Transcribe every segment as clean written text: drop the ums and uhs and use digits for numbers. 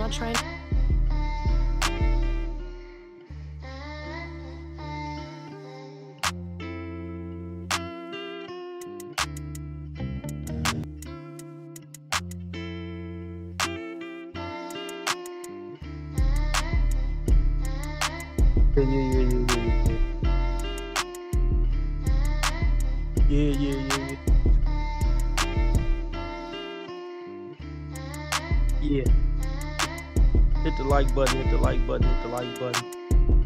not trying. Yeah. Hit the like button, hit the like button, hit the like button.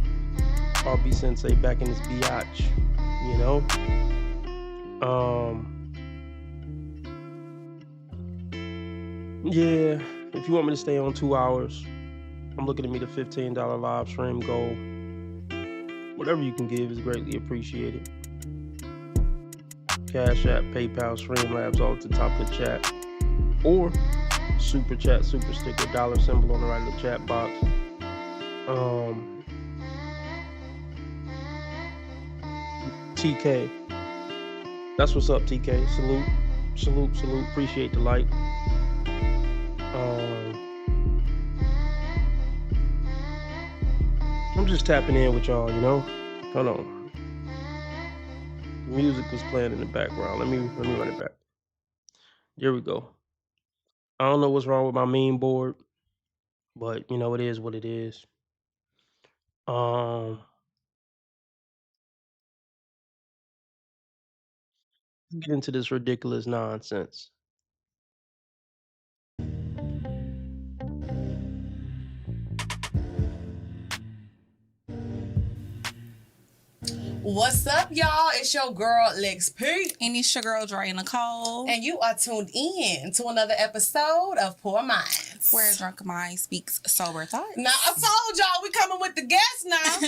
RB Sensei back in this biatch, you know? Yeah, if you want me to stay on 2 hours, I'm looking to meet a $15 live stream goal. Whatever you can give is greatly appreciated. Cash App, PayPal, Streamlabs, all at the top of the chat. Or super chat, super sticker, dollar symbol on the right of the chat box. TK. That's what's up, TK. Salute. Appreciate the like. I'm just tapping in with y'all, you know? Hold on. The music was playing in the background. Let me run it back. Here we go. I don't know what's wrong with my meme board, but you know, it is what it is. Let's get into this ridiculous nonsense. What's up, y'all? It's your girl, Lex P. And it's your girl, Dre Nicole. And you are tuned in to another episode of Poor Minds, where a drunk mind speaks sober thoughts. Now, I told y'all we coming with the guests now.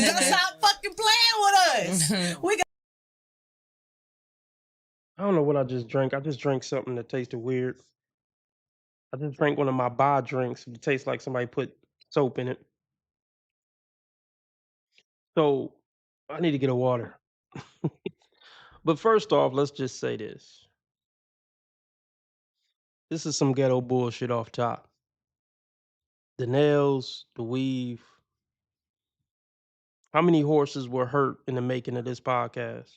Don't stop fucking playing with us. We got. I don't know what I just drank. I just drank something that tasted weird. I just drank one of my bar drinks. It tastes like somebody put soap in it. So I need to get a water. But first off, let's just say this. This is some ghetto bullshit off top. The nails, the weave. How many horses were hurt in the making of this podcast?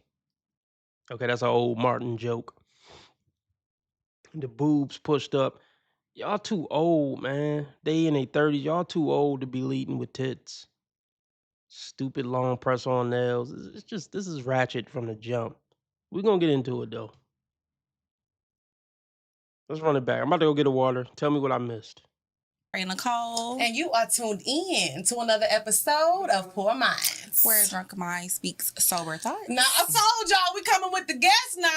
Okay, that's an old Martin joke. The boobs pushed up. Y'all too old, man. They in their 30s. Y'all too old to be leading with tits. Stupid long press-on nails. It's just, this is ratchet from the jump. We're going to get into it, though. Let's run it back. I'm about to go get a water. Tell me what I missed. Nicole. And you are tuned in to another episode of Poor Minds, where a drunk mind speaks sober thoughts. Now, I told y'all we coming with the guests now.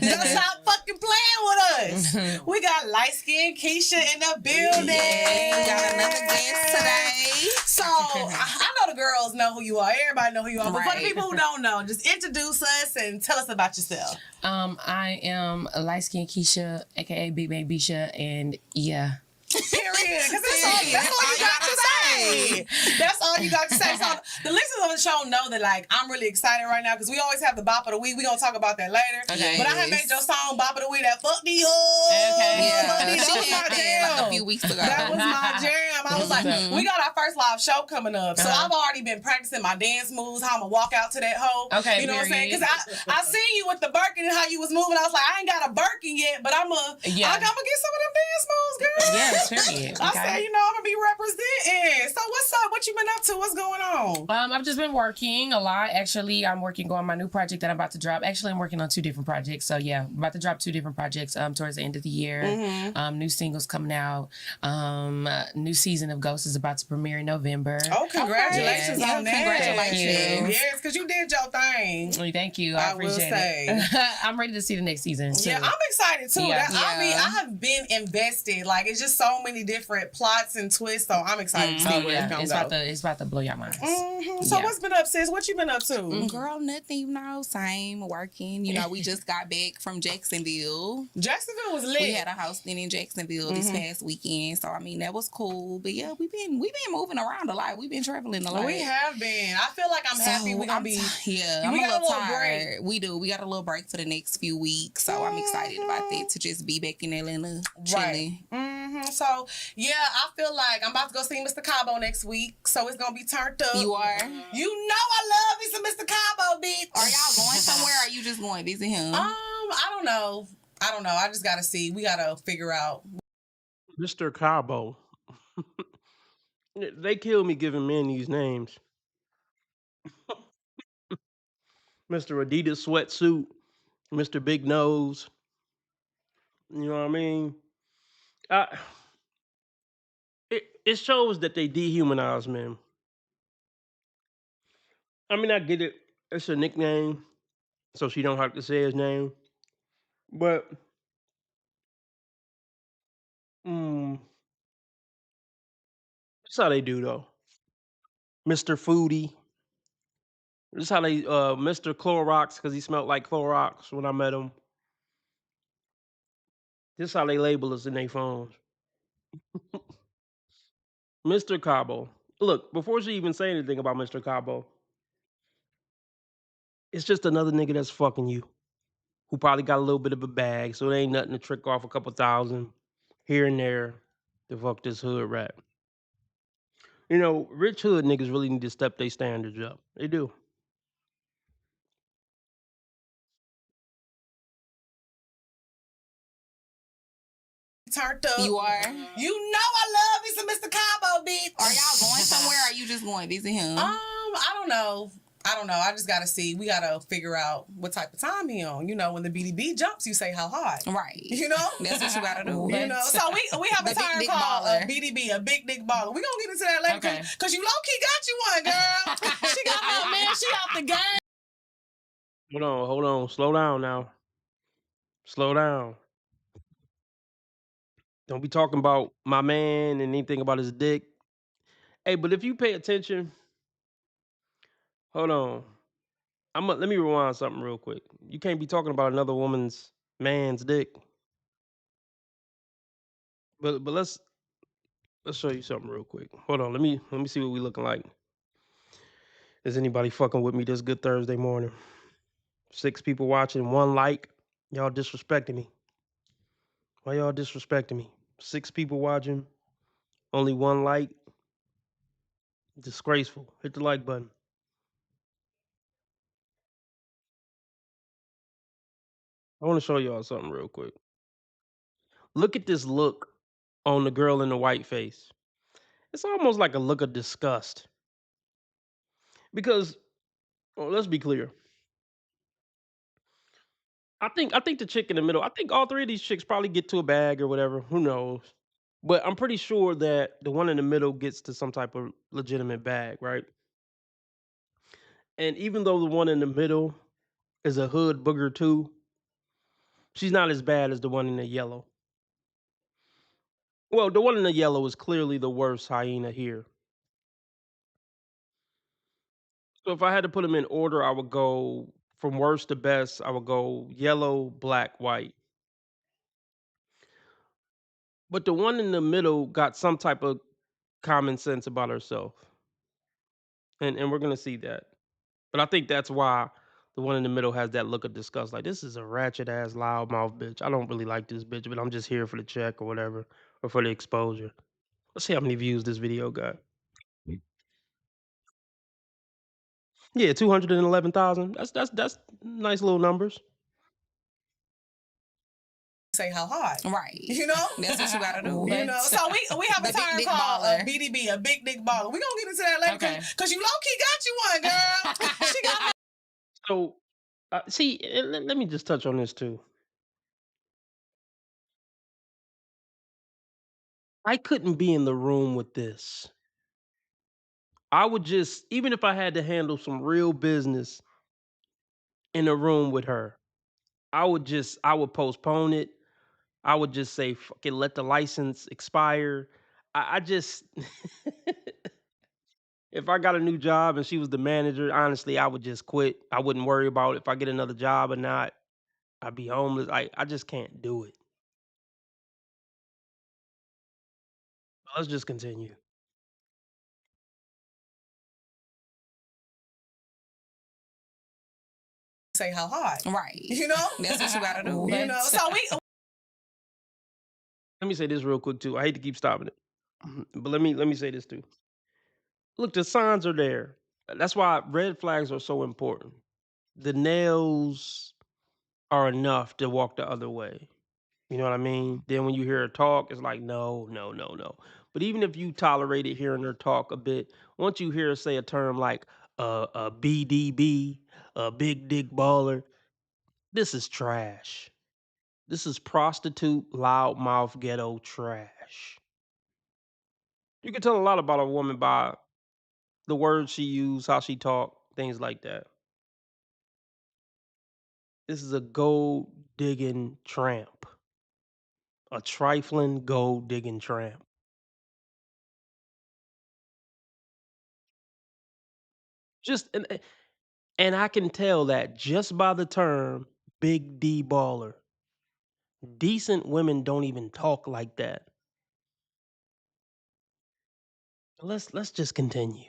Don't stop fucking playing with us. We got light-skinned Keisha in the building. Yeah, we got another guest today. So, I know the girls know who you are. Everybody know who you are. But for the people who don't know, just introduce us and tell us about yourself. I am light-skinned Keisha, a.k.a. Big Bang Bisha, and yeah. Period. Because that's all you got to say. That's all you got to say. So the listeners of the show know that, like, I'm really excited right now because we always have the bop of the week. We're going to talk about that later. Okay. But I have made your song Bop of the Week, that fuck the hoes. Okay. That was my jam. Like a few weeks ago. That was my jam. I was like, we got our first live show coming up. So I've already been practicing my dance moves, how I'm going to walk out to that hoe. Okay, you know what I'm saying? Because I seen you with the Birkin and how you was moving. I was like, I ain't got a Birkin yet, but I'm going to get some of them dance moves, girl. Yeah, period. I said, you know, I'm gonna be representing. So what's up? What you been up to? What's going on? I've just been working a lot. Actually, I'm working on my new project that I'm about to drop. Actually, I'm working on 2 different projects. So yeah, I'm about to drop 2 different projects towards the end of the year. New singles coming out. New season of Ghost is about to premiere in November. Oh, congratulations on that. Congratulations. Yes, because you did your thing. Thank you. I appreciate it. I'm ready to see the next season too. Yeah, I'm excited too. Yeah. I have been invested. Like, it's just so many different plots and twists. So I'm excited to see where it's gonna go. It's about to blow your minds. So what's been up, sis? What you been up to? Girl, nothing, you know, same, working. You know, we just got back from Jacksonville. Jacksonville was lit. We had a house in Jacksonville this past weekend. So, I mean, that was cool. But yeah, we've been moving around a lot. We've been traveling a lot. We have been. I feel like I'm happy we're gonna be. I'm we a got little a little tired. break. We do. We got a little break for the next few weeks. So I'm excited about that, to just be back in Atlanta chilling. So yeah, I feel like I'm about to go see Mr. Cabo next week, so it's gonna be turned up. You are? You know I love me some Mr. Cabo, bitch. Are y'all going somewhere, or are you just going to visit him? I don't know. I just gotta see. We gotta figure out. Mr. Cabo. They kill me giving men these names. Mr. Adidas sweatsuit, Mr. Big Nose. You know what I mean? It shows that they dehumanize men. I mean, I get it. It's a nickname, so she don't have to say his name. But that's how they do though. Mr. Foodie. This is how they Mr. Clorox, because he smelled like Clorox when I met him. This is how they label us in their phones. Mr. Cabo. Look, before she even say anything about Mr. Cabo, it's just another nigga that's fucking you, who probably got a little bit of a bag, so it ain't nothing to trick off a couple thousand here and there to fuck this hood rat. You know, rich hood niggas really need to step their standards up. They do. Turned up. You are? You know I love me some Mr. Cabo, bitch. Are y'all going somewhere, or are you just going to visit him? I don't know. I just gotta see. We gotta figure out what type of time he on. You know, when the BDB jumps, you say how hard. Right. You know? That's what you gotta do. You know, so we have a The big term dick called baller. a BDB, a big dick baller. We gonna get into that later, Okay. cause you low key got you one, girl. She got her man. She out the game. Hold on. Slow down now. Slow down. Don't be talking about my man and anything about his dick. Hey, but if you pay attention, hold on. Let me rewind something real quick. You can't be talking about another woman's man's dick. But let's show you something real quick. Hold on. Let me see what we looking like. Is anybody fucking with me this good Thursday morning? 6 people watching, 1 like. Y'all disrespecting me. Why y'all disrespecting me? 6 people watching, only 1 like. Disgraceful. Hit the like button. I want to show y'all something real quick. Look at this look on the girl in the white face. It's almost like a look of disgust. Because, let's be clear. I think the chick in the middle, I think all 3 of these chicks probably get to a bag or whatever. Who knows? But I'm pretty sure that the one in the middle gets to some type of legitimate bag, right? And even though the one in the middle is a hood booger too, she's not as bad as the one in the yellow. Well, the one in the yellow is clearly the worst hyena here. So if I had to put them in order, I would go from worst to best. I would go yellow, black, white. But the one in the middle got some type of common sense about herself. And we're gonna see that. But I think that's why the one in the middle has that look of disgust. Like, this is a ratchet ass loudmouth bitch. I don't really like this bitch, but I'm just here for the check or whatever, or for the exposure. Let's see how many views this video got. Yeah, 211,000. That's nice little numbers. Say how hard. Right. You know? That's what you gotta do. You know, so we have a The big term dick called baller. a BDB, a big dick baller. We gonna get into that later, Okay. cause you low key got you one, girl. She got her. So, see, let me just touch on this too. I couldn't be in the room with this. I would just, even if I had to handle some real business in a room with her, I would postpone it. I would just say, fuck it, let the license expire. I just, if I got a new job and she was the manager, honestly, I would just quit. I wouldn't worry about if I get another job or not. I'd be homeless. I just can't do it. Let's just continue. Say how hard. Right. You know? That's what you gotta do. You know, so we Let me say this real quick too. I hate to keep stopping it, but let me say this too. Look, the signs are there. That's why red flags are so important. The nails are enough to walk the other way. You know what I mean? Then when you hear her talk, it's like, no, no, no, no. But even if you tolerated hearing her talk a bit, once you hear her say a term like a BDB, a big dick baller, this is trash. This is prostitute, loudmouth, ghetto trash. You can tell a lot about a woman by the words she used, how she talk, things like that. This is a gold digging tramp, a trifling gold digging tramp. Just and I can tell that just by the term big D baller. Decent women don't even talk like that. Let's just continue.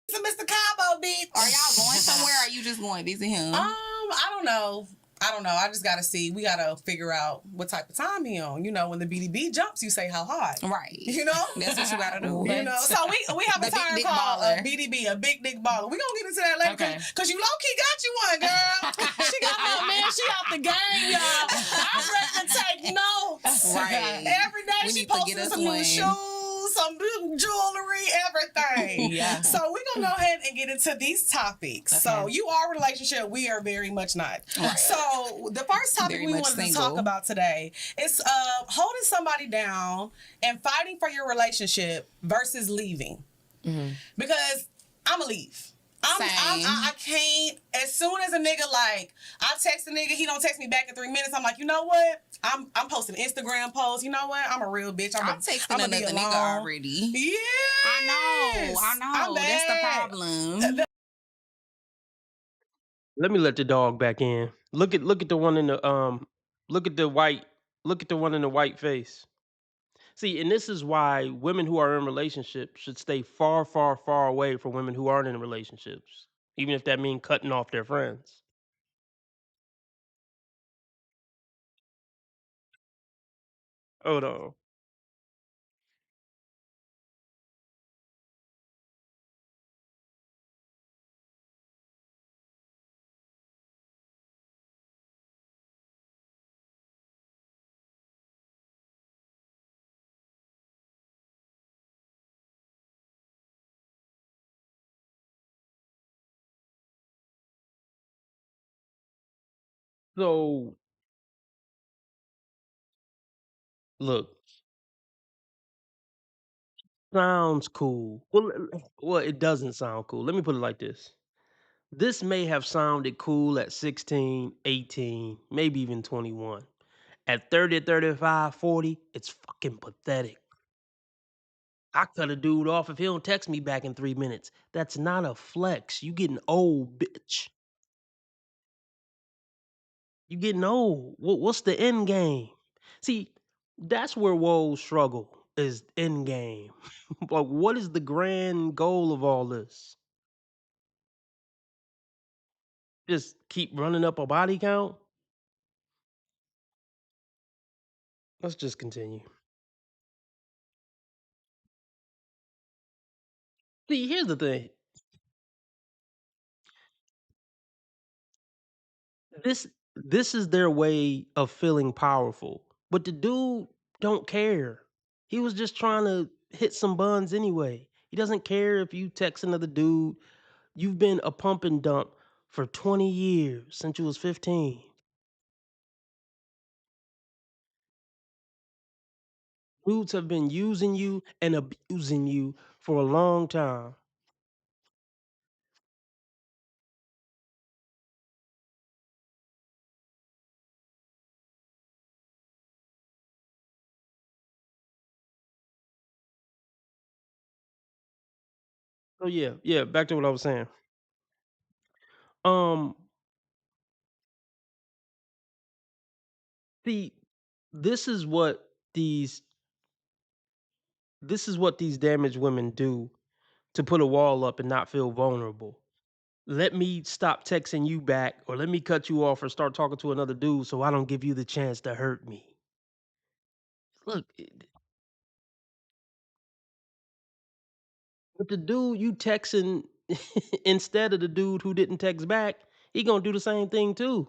So Mr. Cabo, bitch. Are y'all going somewhere? Or are you just going visit him? I don't know. I just gotta see. We gotta figure out what type of time he on. You know, when the BDB jumps, you say how hard. Right. You know? That's what you gotta do. You know, so we have a The big term dick called baller. a BDB, a big dick baller. We gonna get into that later Okay. because you low key got you one, girl. She got no man. She out the game, y'all. I'm ready to take notes. Right. Every day We she need to get posting us some new one. shoes, some new jewelry, everything. Yeah. So we're gonna go ahead and get into these topics. So Okay. you are a relationship. We are very much not. Right. So the first topic Very we much wanted to single. talk about today is holding somebody down and fighting for your relationship versus leaving. Because I'm going to leave. I can't. As soon as a nigga, like, I text a nigga, he don't text me back in 3 minutes. I'm like, you know what? I'm posting Instagram posts. You know what? I'm a real bitch. I'm texting another nigga already. Yeah. I know. That's the problem. Let me let the dog back in. Look at the one in the look at the white one in the white face. See, and this is why women who are in relationships should stay far, far, far away from women who aren't in relationships, even if that means cutting off their friends. Hold on. So look, sounds cool. Well, it doesn't sound cool. Let me put it like this. This may have sounded cool at 16, 18, maybe even 21. At 30, 35, 40, it's fucking pathetic. I cut a dude off if he don't text me back in 3 minutes. That's not a flex. You getting old, bitch. You getting old. What's the end game? See, that's where woes struggle is end game. Like, what is the grand goal of all this? Just keep running up a body count? Let's just continue. See, here's the thing. This is their way of feeling powerful. But the dude don't care. He was just trying to hit some buns anyway. He doesn't care if you text another dude. You've been a pump and dump for 20 years since you was 15. Dudes have been using you and abusing you for a long time. So yeah, back to what I was saying. Um, see, this is what these this is what these damaged women do to put a wall up and not feel vulnerable. let me stop texting you back, or let me cut you off or start talking to another dude so I don't give you the chance to hurt me. Look, but the dude you texting instead of the dude who didn't text back, he gonna do the same thing too.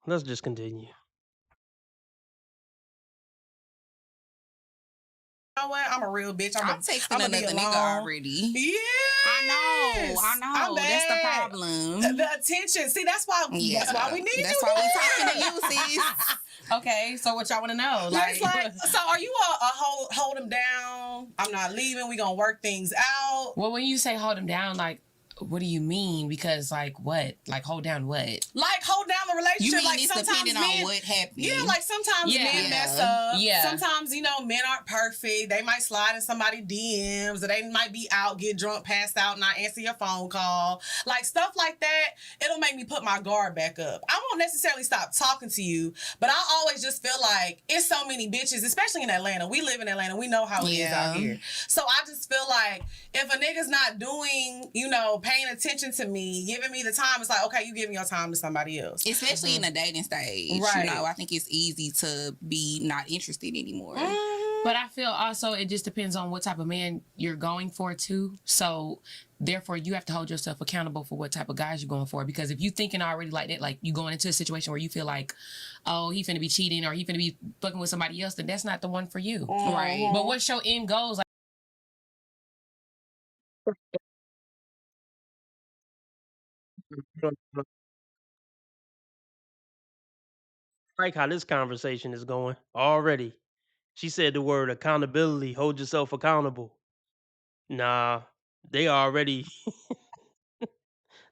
Let's just continue. You know what? I'm a real bitch. I'm texting I'm another nigga already. Yeah. I know. That's the problem. The attention. See, that's why we need That's you. why we talking to you, sis. Okay, so what y'all want to know? Like, so are you a hold him down? I'm not leaving. We gonna work things out. Well, when you say hold him down, like, what do you mean? Because like what? Like hold down what? Like hold down the relationship. You mean like it's sometimes depending on what happened? Yeah, like sometimes men mess up. Yeah. Sometimes, men aren't perfect. They might slide in somebody's DMs, or they might be out, get drunk, passed out, not answer your phone call. Like stuff like that, it'll make me put my guard back up. I won't necessarily stop talking to you, but I always just feel like it's so many bitches, especially in Atlanta. We live in Atlanta. We know how it is out here. So I just feel like if a nigga's not doing, paying attention to me, giving me the time, it's like, okay, you giving your time to somebody else. Especially in the dating stage. Right. I think it's easy to be not interested anymore. But I feel also it just depends on what type of man you're going for too. So therefore you have to hold yourself accountable for what type of guys you're going for. Because if you thinking already like that, like you going into a situation where you feel like, oh, he finna be cheating or he finna be fucking with somebody else, then that's not the one for you. Right. But what's your end goals? Like how this conversation is going already. She said the word accountability, hold yourself accountable. Nah, they already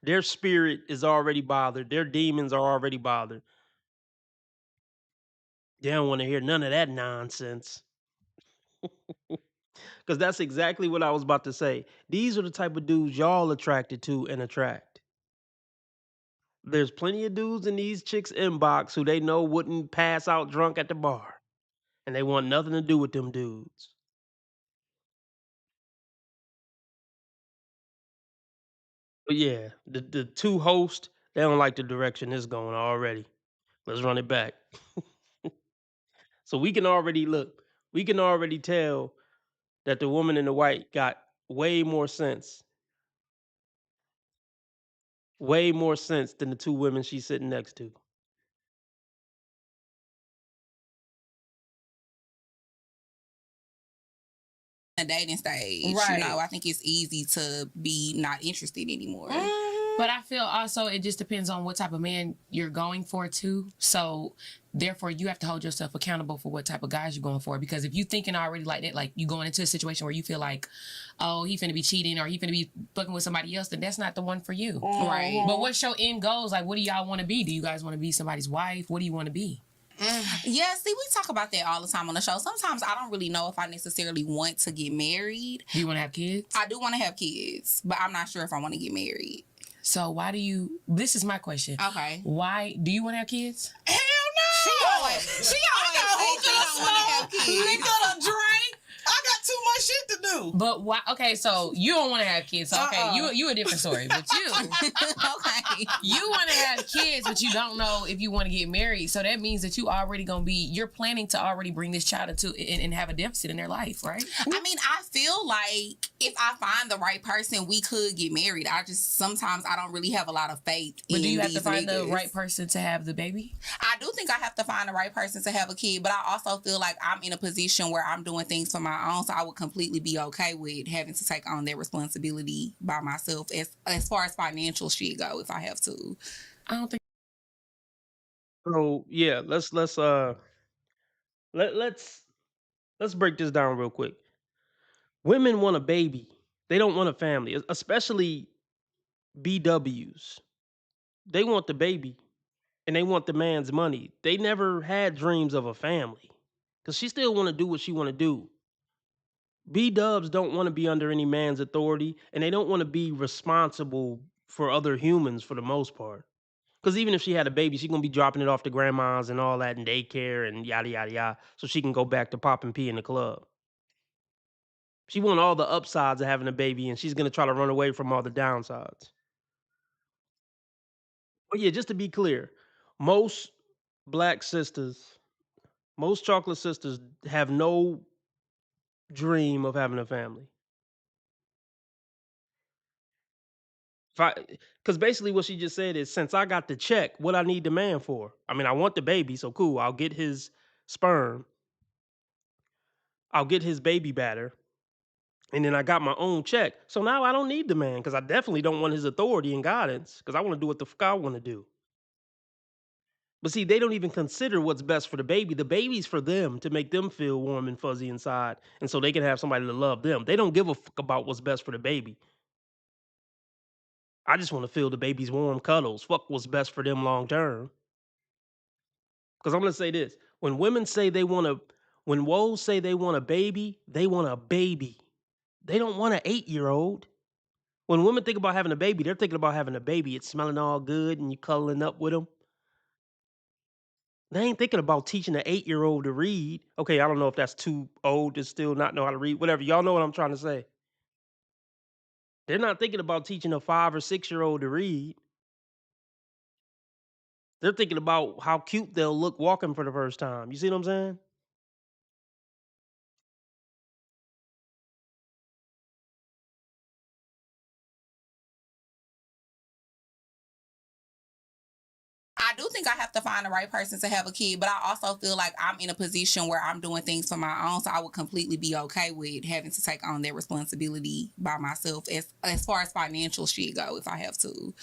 their spirit is already bothered. Their demons are already bothered. They don't want to hear none of that nonsense. Because that's exactly what I was about to say. These are the type of dudes y'all attracted to and attract. There's plenty of dudes in these chicks' inbox who they know wouldn't pass out drunk at the bar. And they want nothing to do with them dudes. But yeah, the two hosts, they don't like the direction this going already. Let's run it back. So we can already tell that the woman in the white got way more sense than the two women she's sitting next to. The dating stage. Right. I think it's easy to be not interested anymore. But I feel also it just depends on what type of man you're going for too. So therefore you have to hold yourself accountable for what type of guys you're going for. Because if you thinking already like that, like you going into a situation where you feel like, oh, he finna be cheating or he finna be fucking with somebody else, then that's not the one for you. Right. But what's your end goals? Like what do y'all want to be? Do you guys want to be somebody's wife? What do you want to be? Yeah, see, we talk about that all the time on the show. Sometimes I don't really know if I necessarily want to get married. Do you want to have kids? I do want to have kids, but I'm not sure if I want to get married. So why do you, this is my question. Okay. Why, do you want to have kids? Hell no! She always don't want to have kids. Liquor to drink. I got too much shit to do. But why? Okay, so you don't want to have kids. So okay, you a different story. But you, Okay. you want to have kids, but you don't know if you want to get married. So that means that you already gonna be. You're planning to already bring this child into and have a deficit in their life, right? I mean, I feel like if I find the right person, we could get married. I just sometimes I don't really have a lot of faith. But do you have to these find the niggas. right person to have the baby? I do think I have to find the right person to have a kid, but I also feel like I'm in a position where I'm doing things for my own, so I would completely be okay with having to take on that responsibility by myself as far as financial shit go if I have to. I don't think. So yeah, let's break this down real quick. Women want a baby. They don't want a family, especially BWs. They want the baby and they want the man's money. They never had dreams of a family because she still want to do what she want to do. B-dubs don't want to be under any man's authority and they don't want to be responsible for other humans for the most part. Because even if she had a baby, she's going to be dropping it off to grandmas and all that in daycare and yada, yada, yada, so she can go back to popping P in the club. She want all the upsides of having a baby, and she's gonna try to run away from all the downsides. But yeah, just to be clear, most black sisters, most chocolate sisters have no dream of having a family. Because basically what she just said is, since I got the check, what I need the man for? I mean, I want the baby, so cool. I'll get his sperm. I'll get his baby batter. And then I got my own check. So now I don't need the man because I definitely don't want his authority and guidance because I want to do what the fuck I want to do. But see, they don't even consider what's best for the baby. The baby's for them to make them feel warm and fuzzy inside. And so they can have somebody to love them. They don't give a fuck about what's best for the baby. I just want to feel the baby's warm cuddles. Fuck what's best for them long term. Because I'm gonna say this. When women say they want to, when woes say they want a baby, they want a baby. They don't want an 8-year-old. When women think about having a baby, they're thinking about having a baby. It's smelling all good and you cuddling up with them. They ain't thinking about teaching an 8-year-old to read. Okay, I don't know if that's too old to still not know how to read. Whatever. Y'all know what I'm trying to say. They're not thinking about teaching a 5 or 6-year-old to read. They're thinking about how cute they'll look walking for the first time. You see what I'm saying? I do think I have to find the right person to have a kid, but I also feel like I'm in a position where I'm doing things for my own, so I would completely be okay with having to take on that responsibility by myself as far as financial shit go if I have to.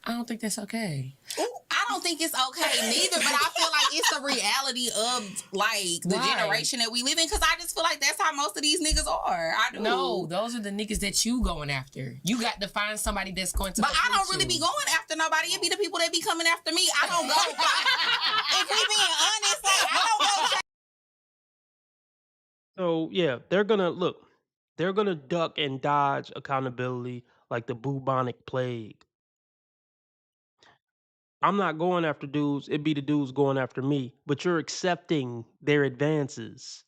I don't think that's okay. I don't think it's okay neither, but I feel like it's the reality of like the generation that we live in, because I just feel like that's how most of these niggas are. I do. No, those are the niggas that you going after. You got to find somebody that's going to. But I don't really be going after nobody. It be the people that be coming after me. I don't go. If we being honest, like, I don't go. So yeah, they're gonna look. They're gonna duck and dodge accountability like the bubonic plague. I'm not going after dudes. It'd be the dudes going after me. But you're accepting their advances.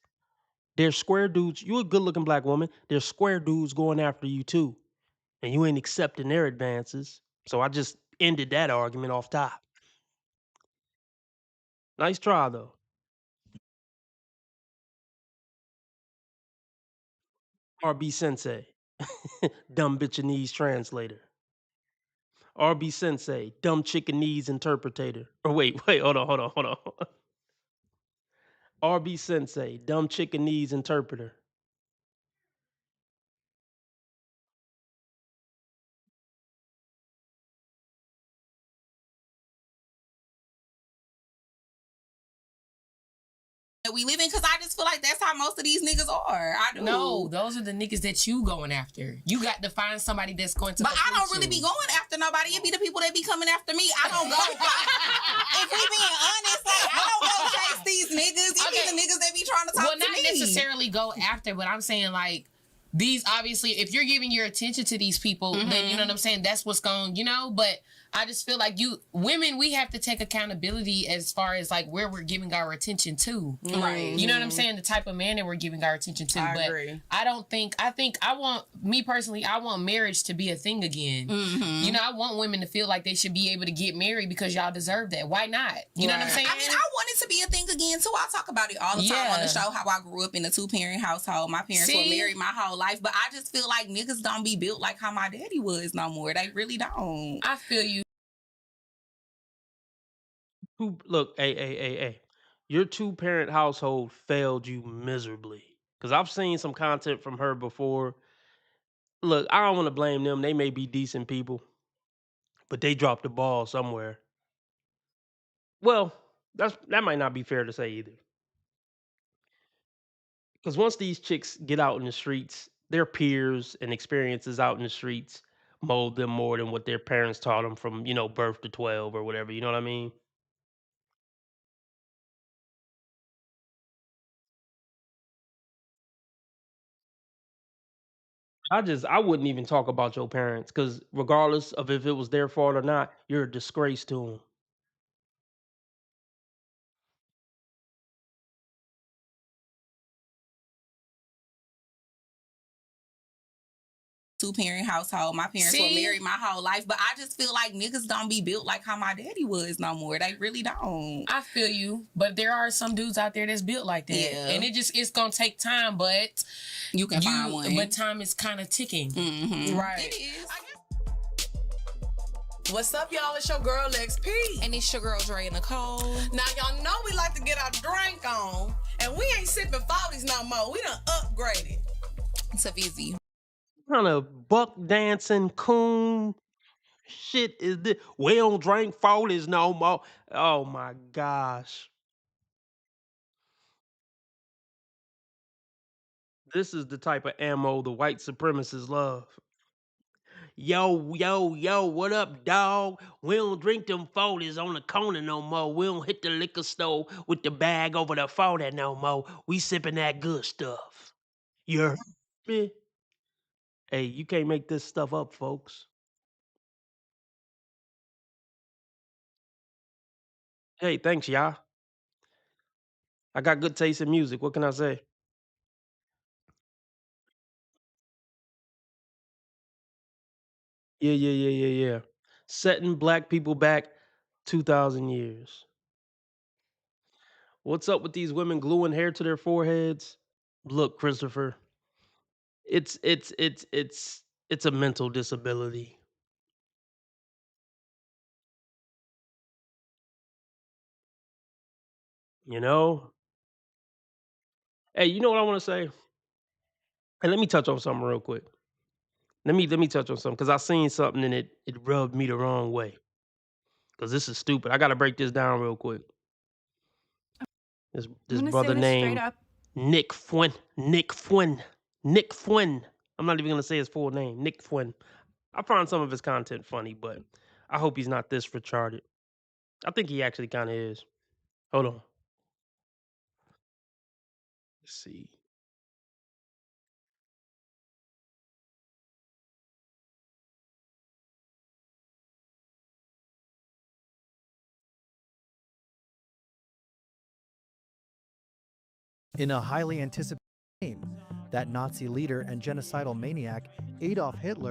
They're square dudes. You a good looking black woman. There's square dudes going after you too. And you ain't accepting their advances. So I just ended that argument off top. Nice try though. RB Sensei. Dumb bitchinese translator. RB Sensei. Dumb chickenese interpreter. Or wait, hold on. RB Sensei. Dumb chickenese interpreter. That we live in, because I just feel like that's how most of these niggas are. I do. No, those are the niggas that you going after. You got to find somebody that's going to. But I don't really be going after nobody. It be the people that be coming after me. I don't go. If we being honest, like, I don't go chase these niggas. It be the niggas that be trying to talk to me. Well, not necessarily go after, but I'm saying like these. Obviously, if you're giving your attention to these people, then you know what I'm saying. That's what's going. But I just feel like women, we have to take accountability as far as like where we're giving our attention to. Right. You know what I'm saying? The type of man that we're giving our attention to. I agree. I want, me personally, I want marriage to be a thing again. You know, I want women to feel like they should be able to get married because y'all deserve that. Why not? You know what I'm saying? I mean, I want it to be a thing again too. I talk about it all the time on the show, how I grew up in a 2-parent household. My parents were married my whole life, but I just feel like niggas don't be built like how my daddy was no more. They really don't. I feel you. Look, hey. Your 2-parent household failed you miserably. Because I've seen some content from her before. Look, I don't want to blame them. They may be decent people. But they dropped the ball somewhere. Well, that might not be fair to say either. Because once these chicks get out in the streets, their peers and experiences out in the streets mold them more than what their parents taught them from, birth to 12 or whatever. You know what I mean? I wouldn't even talk about your parents because regardless of if it was their fault or not, you're a disgrace to them. 2-parent household. My parents were married my whole life, but I just feel like niggas don't be built like how my daddy was no more. They really don't. I feel you, but there are some dudes out there that's built like that. Yeah. And it's gonna take time, but you can find one. But time is kind of ticking. Mm-hmm. Right. It is. What's up, y'all? It's your girl XP. And it's your girl Dre Nicole. Now, y'all know we like to get our drink on, and we ain't sipping 40s no more. We done upgraded. It's a Vizzy. What kind of buck dancing coon shit is this? We don't drink 40s no more. Oh my gosh. This is the type of ammo the white supremacists love. Yo, what up, dog? We don't drink them 40s on the corner no more. We don't hit the liquor store with the bag over the 40 no more. We sipping that good stuff. You heard me? Hey, you can't make this stuff up, folks. Hey, thanks, y'all. I got good taste in music. What can I say? Yeah. Setting black people back 2,000 years. What's up with these women gluing hair to their foreheads? Look, Christopher, it's a mental disability. You know? Hey, you know what I want to say? Hey, let me touch on something real quick. Let me touch on something because I seen something and it rubbed me the wrong way. Because this is stupid. I gotta break this down real quick. This brother named Nick Flynn. I'm not even gonna say his full name. Nick Flynn. I find some of his content funny, but I hope he's not this retarded. I think he actually kind of is. Hold on. Let's see. In a highly anticipated game, that Nazi leader and genocidal maniac Adolf Hitler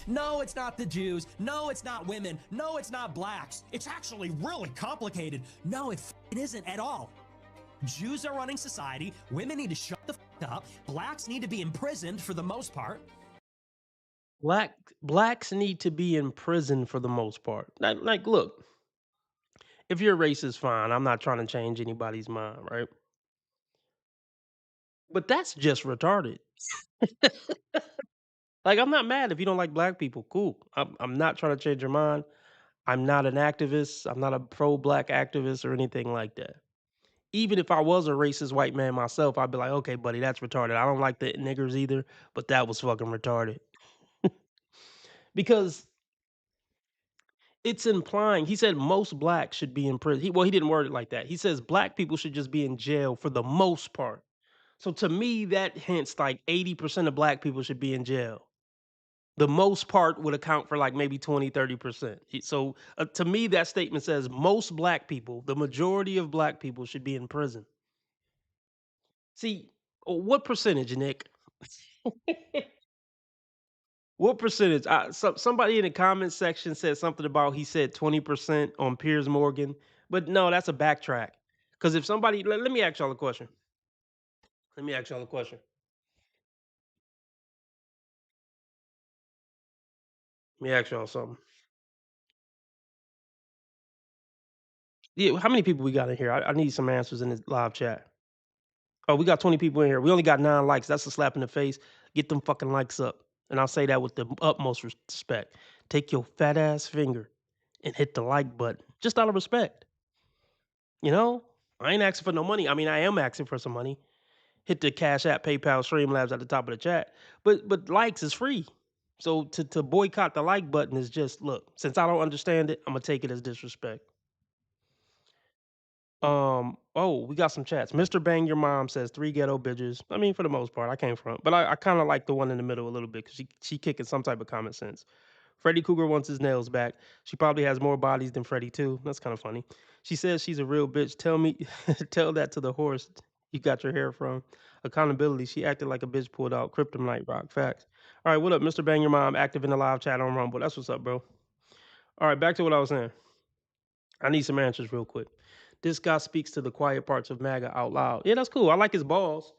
no, it's not the Jews. No, it's not women. No, it's not blacks. It's actually really complicated. No, it isn't at all. Jews are running society. Women need to shut the up. Blacks need to be imprisoned for the most part. Blacks need to be in prison for the most part. Like, look, if you're racist, fine. I'm not trying to change anybody's mind, right? But that's just retarded. Like, I'm not mad if you don't like black people. Cool. I'm not trying to change your mind. I'm not an activist. I'm not a pro-black activist or anything like that. Even if I was a racist white man myself, I'd be like, okay, buddy, that's retarded. I don't like the niggers either, but that was fucking retarded. Because it's implying, he said most blacks should be in prison. He didn't word it like that. He says black people should just be in jail for the most part. So to me, that hints like 80% of black people should be in jail. The most part would account for like maybe 20, 30%. So to me, that statement says most black people, the majority of black people should be in prison. See, what percentage, Nick? What percentage? Somebody in the comment section said something about he said 20% on Piers Morgan, but no, that's a backtrack. Because if somebody, let me ask y'all a question. Let me ask y'all a question. Let me ask y'all something. Yeah, how many people we got in here? I need some answers in this live chat. Oh, we got 20 people in here. We only got 9 likes. That's a slap in the face. Get them fucking likes up. And I'll say that with the utmost respect. Take your fat ass finger and hit the like button. Just out of respect. You know? I ain't asking for no money. I mean, I am asking for some money. Hit the Cash App, PayPal, Streamlabs at the top of the chat. But likes is free. So to boycott the like button is just, look, since I don't understand it, I'm gonna take it as disrespect. We got some chats. Mr. Bang Your Mom says 3 ghetto bitches. I mean, for the most part, I came from, but I kind of like the one in the middle a little bit because she kicking some type of common sense. Freddy Cougar wants his nails back. She probably has more bodies than Freddy too. That's kind of funny. She says she's a real bitch. Tell me, tell that to the horse you got your hair from. Accountability. She acted like a bitch pulled out Kryptonite rock. Facts. All right, what up, Mr. Bang Your Mom? Active in the live chat on Rumble. That's what's up, bro. All right, back to what I was saying. I need some answers real quick. This guy speaks to the quiet parts of MAGA out loud. Yeah, that's cool. I like his balls.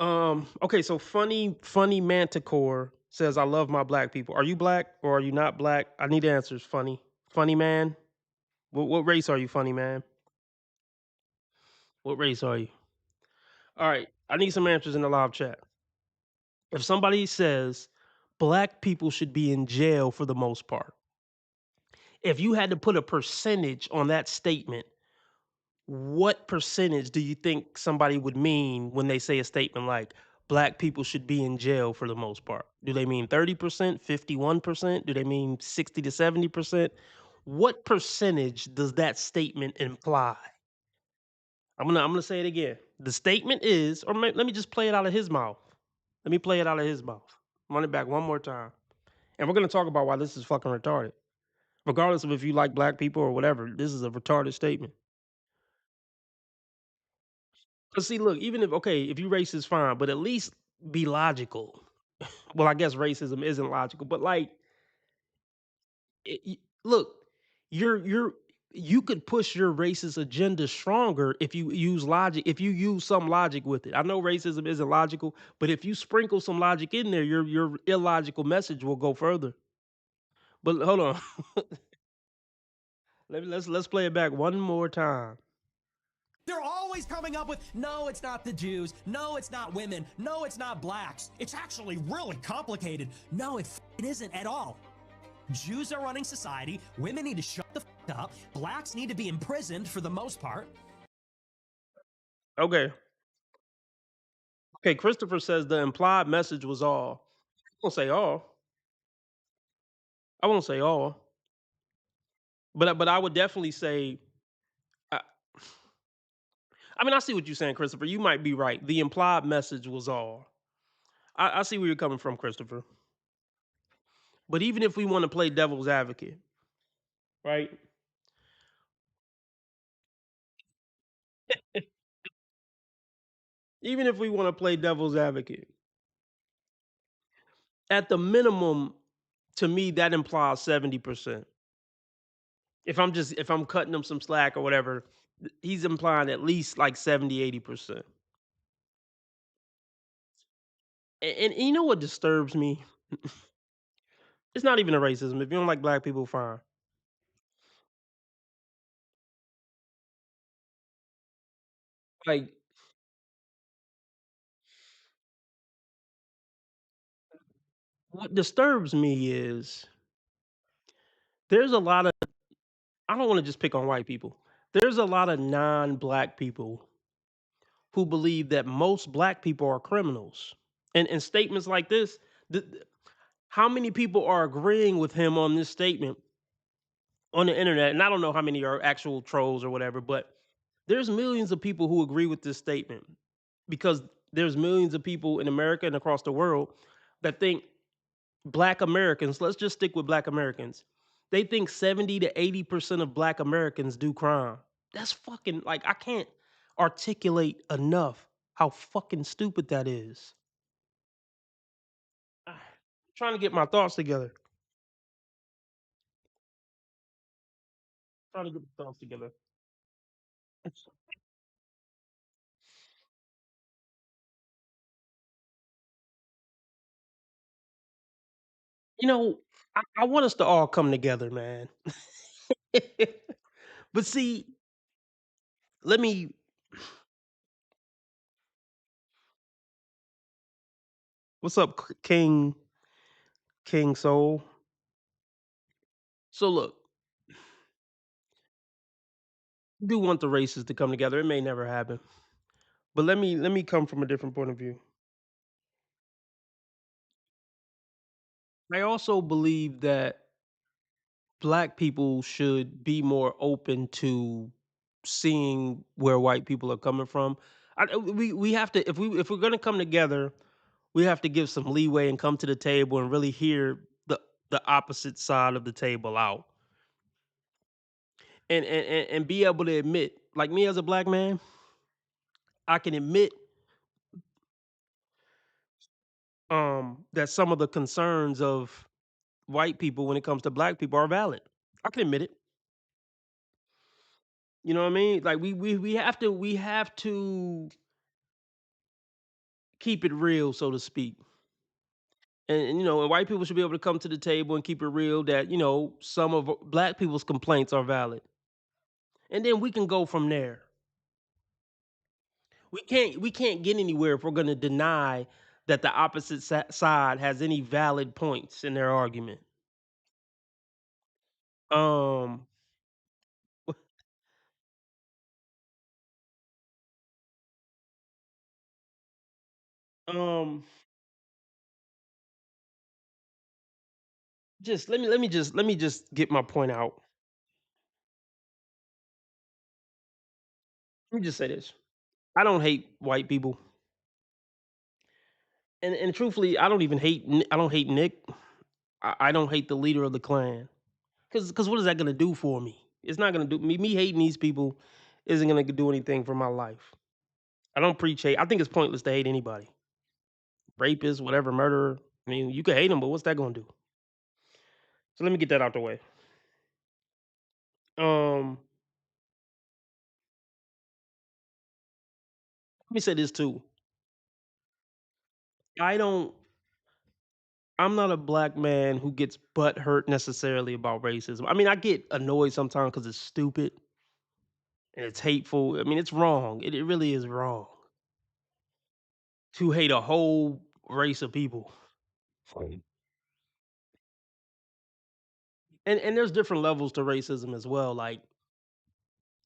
Okay, so funny Manticore says, I love my black people. Are you black or are you not black? I need answers, Funny man. What race are you, funny man? What race are you? All right, I need some answers in the live chat. If somebody says black people should be in jail for the most part, if you had to put a percentage on that statement, what percentage do you think somebody would mean when they say a statement like black people should be in jail for the most part? Do they mean 30%, 51%? Do they mean 60 to 70%? What percentage does that statement imply? I'm gonna say it again. The statement is, or let me just play it out of his mouth. Let me play it out of his mouth. Run it back one more time. And we're gonna talk about why this is fucking retarded. Regardless of if you like black people or whatever, this is a retarded statement. Cause see, look, even if you racist, fine, but at least be logical. Well, I guess racism isn't logical, but like, look, you could push your racist agenda stronger if you use logic, if you use some logic with it. I know racism isn't logical, but if you sprinkle some logic in there, your illogical message will go further. But hold on, let's play it back one more time. They're always coming up with, no, it's not the Jews. No, it's not women. No, it's not blacks. It's actually really complicated. No, it isn't at all. Jews are running society. Women need to shut the up. Blacks need to be imprisoned for the most part. Okay. Okay, Christopher says the implied message was all. I won't say all. I won't say all. But I would definitely say I mean, I see what you're saying, Christopher. You might be right. The implied message was all. I see where you're coming from, Christopher. But even if we want to play devil's advocate, right? Even if we want to play devil's advocate, at the minimum, to me, that implies 70%. If I'm cutting him some slack or whatever, he's implying at least like 70, 80%. And you know what disturbs me? It's not even a racism. If you don't like black people, fine. Like, what disturbs me is there's a lot of, I don't want to just pick on white people. There's a lot of non-black people who believe that most black people are criminals. And statements like this, how many people are agreeing with him on this statement on the internet? And I don't know how many are actual trolls or whatever, but there's millions of people who agree with this statement because there's millions of people in America and across the world that think black Americans, let's just stick with black Americans. They think 70 to 80% of black Americans do crime. That's fucking, like, I can't articulate enough how fucking stupid that is. Trying to get my thoughts together. Trying to get my thoughts together. You know, I want us to all come together, man. But see, let me. What's up, King Soul? So look, I do want the races to come together. It may never happen, but let me come from a different point of view. I also believe that black people should be more open to seeing where white people are coming from. We have to, if we're gonna come together, we have to give some leeway and come to the table and really hear the opposite side of the table out and be able to admit, like me as a black man, I can admit that some of the concerns of white people when it comes to black people are valid. I can admit it. You know what I mean? Like we have to keep it real, so to speak. And white people should be able to come to the table and keep it real that some of black people's complaints are valid, and then we can go from there. We can't get anywhere if we're going to deny that the opposite side has any valid points in their argument. Um, um, just let me just get my point out. Let me just say this: I don't hate white people, and truthfully, I don't hate Nick. I don't hate the leader of the Klan. Cause what is that gonna do for me? It's not gonna do me hating these people isn't gonna do anything for my life. I don't preach hate. I think it's pointless to hate anybody. Rapist, whatever, murderer. I mean, you can hate them, but what's that gonna do? So let me get that out the way. Let me say this too. I don't I'm not a black man who gets butt hurt necessarily about racism. I mean, I get annoyed sometimes because it's stupid and it's hateful. I mean, it's wrong. It really is wrong to hate a whole race of people. Right. And there's different levels to racism as well. Like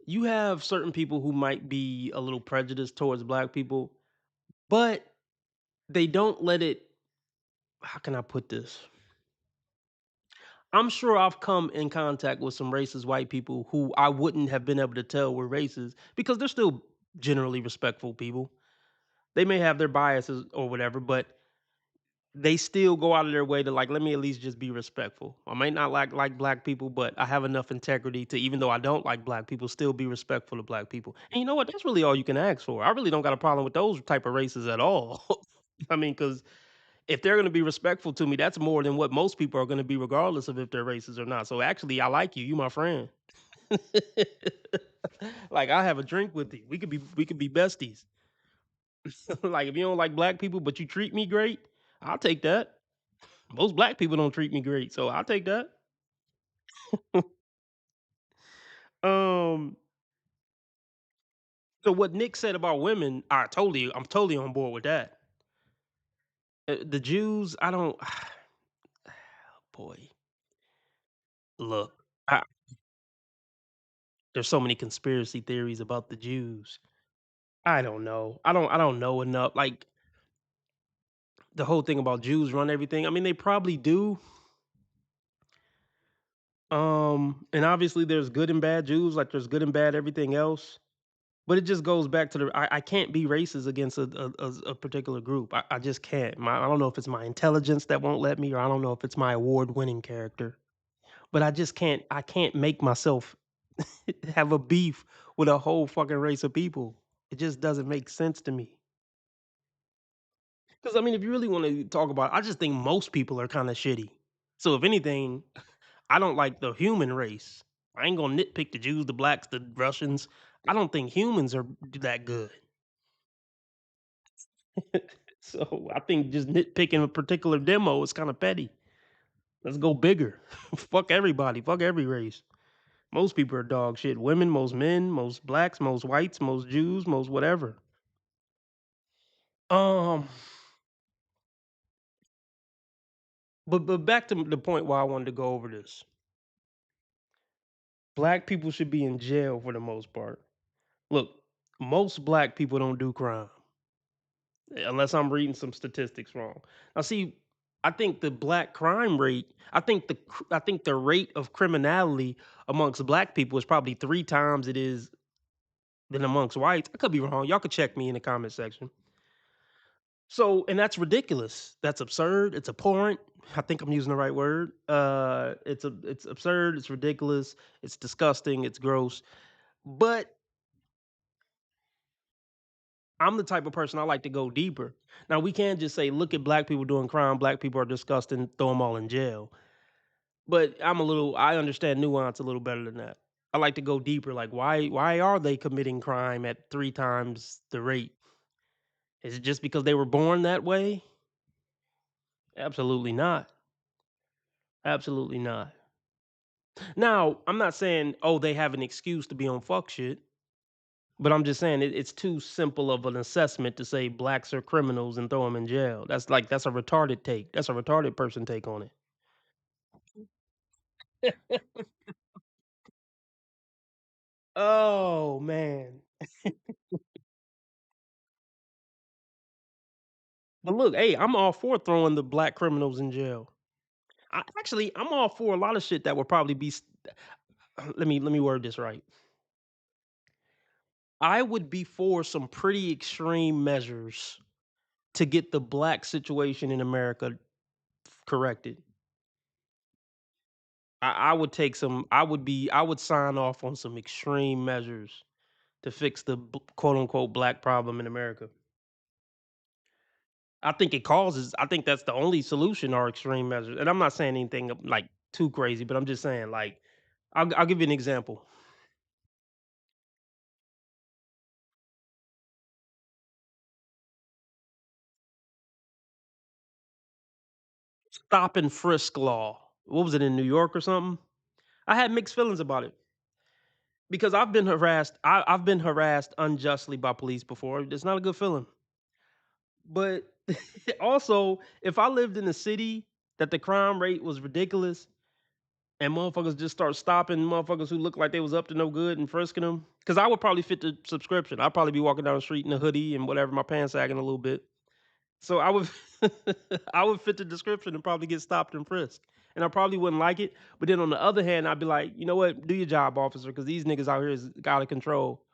you have certain people who might be a little prejudiced towards black people, but they don't let it, how can I put this? I'm sure I've come in contact with some racist white people who I wouldn't have been able to tell were racist because they're still generally respectful people. They may have their biases or whatever, but they still go out of their way to like let me at least just be respectful. I might not like black people, but I have enough integrity to, even though I don't like black people, still be respectful to black people. And you know what? That's really all you can ask for. I really don't got a problem with those type of races at all. I mean, because if they're going to be respectful to me, that's more than what most people are going to be, regardless of if they're racist or not. So actually, I like you. You my friend. Like I have a drink with you. We could be besties. Like if you don't like black people, but you treat me great, I'll take that. Most black people don't treat me great, so I'll take that. Um, so what Nick said about women, I'm totally on board with that. The Jews, I don't. Boy, look, there's so many conspiracy theories about the Jews. I don't know. I don't know enough. Like the whole thing about Jews run everything. I mean, they probably do. And obviously there's good and bad Jews, like there's good and bad everything else. But it just goes back to I can't be racist against a particular group. I just can't. I don't know if it's my intelligence that won't let me, or I don't know if it's my award-winning character. But I can't make myself have a beef with a whole fucking race of people. It just doesn't make sense to me. Because I mean, if you really want to talk about, I just think most people are kind of shitty. So if anything, I don't like the human race. I ain't gonna nitpick the Jews, the blacks, the Russians. I don't think humans are that good. So I think just nitpicking a particular demo is kind of petty. Let's go bigger. Fuck everybody. Fuck every race. Most people are dog shit. Women, most men, most blacks, most whites, most Jews, most whatever. Um, but back to the point why I wanted to go over this. Black people should be in jail for the most part. Look, most black people don't do crime, unless I'm reading some statistics wrong. Now, see, I think the black crime rate, I think the rate of criminality amongst black people is probably 3 times it is than amongst whites. I could be wrong. Y'all could check me in the comment section. So, and that's ridiculous. That's absurd. It's abhorrent. I think I'm using the right word. It's absurd. It's ridiculous. It's disgusting. It's gross. But I'm the type of person I like to go deeper. Now we can't just say, look at black people doing crime. Black people are disgusting. Throw them all in jail. But I understand nuance a little better than that. I like to go deeper. Like, why are they committing crime at 3 times the rate? Is it just because they were born that way? Absolutely not. Absolutely not. Now, I'm not saying, oh, they have an excuse to be on fuck shit, but I'm just saying it's too simple of an assessment to say blacks are criminals and throw them in jail. That's a retarded take. That's a retarded person take on it. Oh man. But look, hey, I'm all for throwing the black criminals in jail. I'm all for a lot of shit that would probably be. Let me word this right. I would be for some pretty extreme measures to get the black situation in America corrected. I would take some. I would sign off on some extreme measures to fix the quote unquote black problem in America. I think that's the only solution are extreme measures. And I'm not saying anything like too crazy, but I'm just saying like I'll give you an example. Stop and frisk law. What was it in New York or something? I had mixed feelings about it because I've been harassed. I've been harassed unjustly by police before. It's not a good feeling. But also, if I lived in a city that the crime rate was ridiculous and motherfuckers just start stopping motherfuckers who look like they was up to no good and frisking them, because I would probably fit the subscription. I'd probably be walking down the street in a hoodie and whatever, my pants sagging a little bit. So I would I would fit the description and probably get stopped and frisked. And I probably wouldn't like it. But then on the other hand, I'd be like, you know what? Do your job, officer, because these niggas out here is out of control.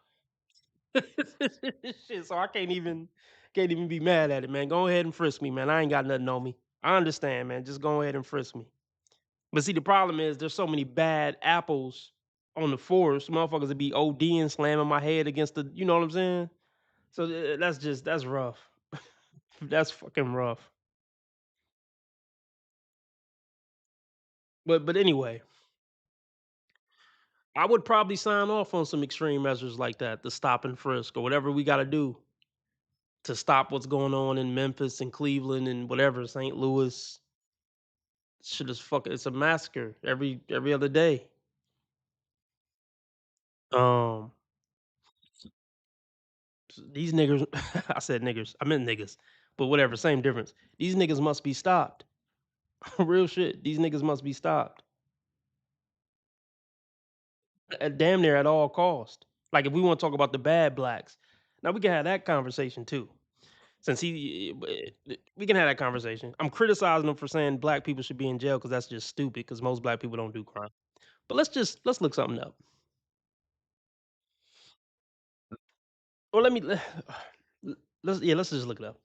Shit, so I can't even be mad at it, man. Go ahead and frisk me, man. I ain't got nothing on me. I understand, man. Just go ahead and frisk me. But see, the problem is there's so many bad apples on the force. Motherfuckers would be ODing, slamming my head against the, you know what I'm saying? So that's rough. That's fucking rough. But anyway, I would probably sign off on some extreme measures like that, the stop and frisk or whatever we got to do to stop what's going on in Memphis and Cleveland and whatever St. Louis. Shit is fucking. It's a massacre every other day. Um, these niggers. I said niggers. I meant niggas, but whatever. Same difference. These niggas must be stopped. Real shit. These niggas must be stopped. At damn near at all cost. Like if we want to talk about the bad blacks, now we can have that conversation too. Since we can have that conversation. I'm criticizing them for saying black people should be in jail because that's just stupid. Because most black people don't do crime. But let's look something up. Or let me let's just look it up.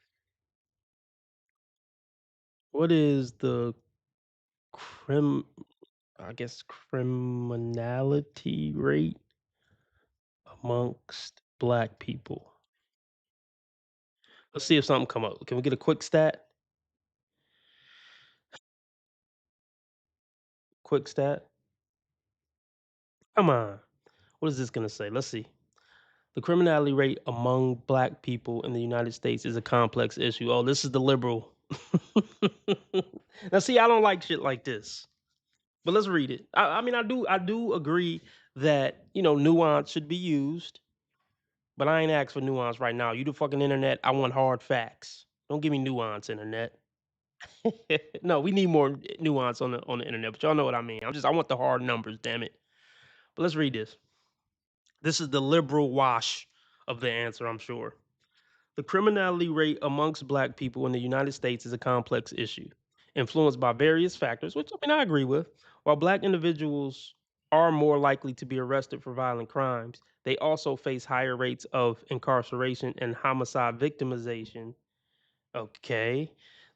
What is the crim? I guess criminality rate amongst black people. Let's see if something come up. Can we get a quick stat? Quick stat. Come on. What is this gonna say? Let's see. The criminality rate among black people in the United States is a complex issue. Oh, this is the liberal. Now, see, I don't like shit like this, but let's read it. I mean, I do agree that nuance should be used, but I ain't asked for nuance right now. You the fucking internet. I want hard facts. Don't give me nuance, internet. No, we need more nuance on the internet, but y'all know what I mean. I want the hard numbers. Damn it. But let's read this. This is the liberal wash of the answer, I'm sure. The criminality rate amongst black people in the United States is a complex issue, influenced by various factors, which I agree with. While black individuals are more likely to be arrested for violent crimes, they also face higher rates of incarceration and homicide victimization Okay.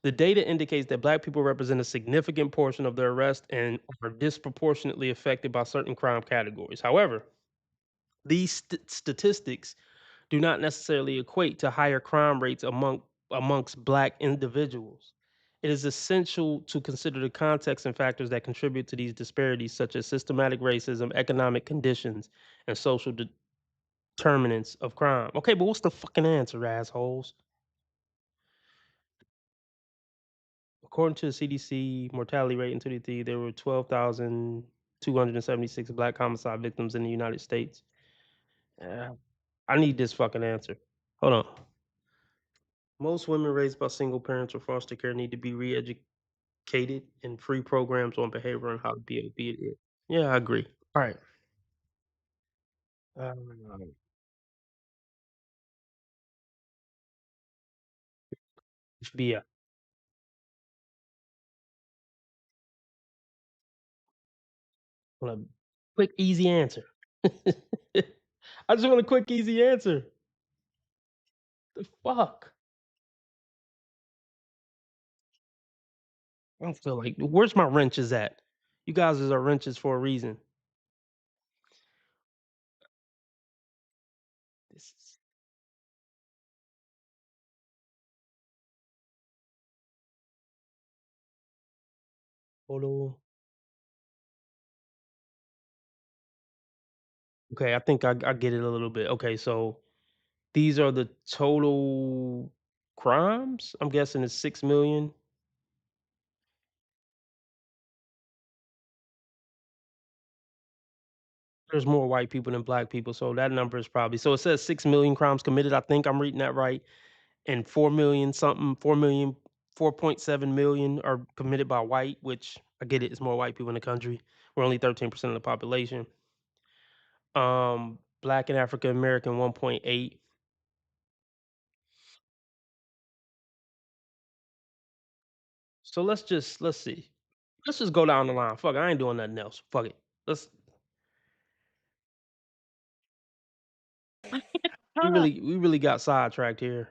The data indicates that black people represent a significant portion of the arrest and are disproportionately affected by certain crime categories. However, these statistics do not necessarily equate to higher crime rates amongst black individuals. It is essential to consider the context and factors that contribute to these disparities, such as systematic racism, economic conditions, and social determinants of crime. Okay, but what's the fucking answer, assholes? According to the CDC mortality rate in 2023, there were 12,276 black homicide victims in the United States. I need this fucking answer. Hold on. Most women raised by single parents or foster care need to be re-educated in free programs on behavior and how to be obedient. Yeah, I agree. All right. Um, it should be a quick, easy answer. I just want a quick, easy answer. The fuck? I don't feel like where's my wrenches at? You guys are wrenches for a reason. This is hold on. Okay, I think I get it a little bit. Okay, so these are the total crimes. I'm guessing it's 6 million. There's more white people than black people, so that number is probably so it says 6 million crimes committed. I think I'm reading that right, and 4 million something, 4 million, 4.7 million are committed by white. Which I get it, it's more white people in the country. We're only 13% of the population. Black and African American 1.8. So let's see. Let's just go down the line. Fuck it, I ain't doing nothing else. Fuck it. Let's we really got sidetracked here.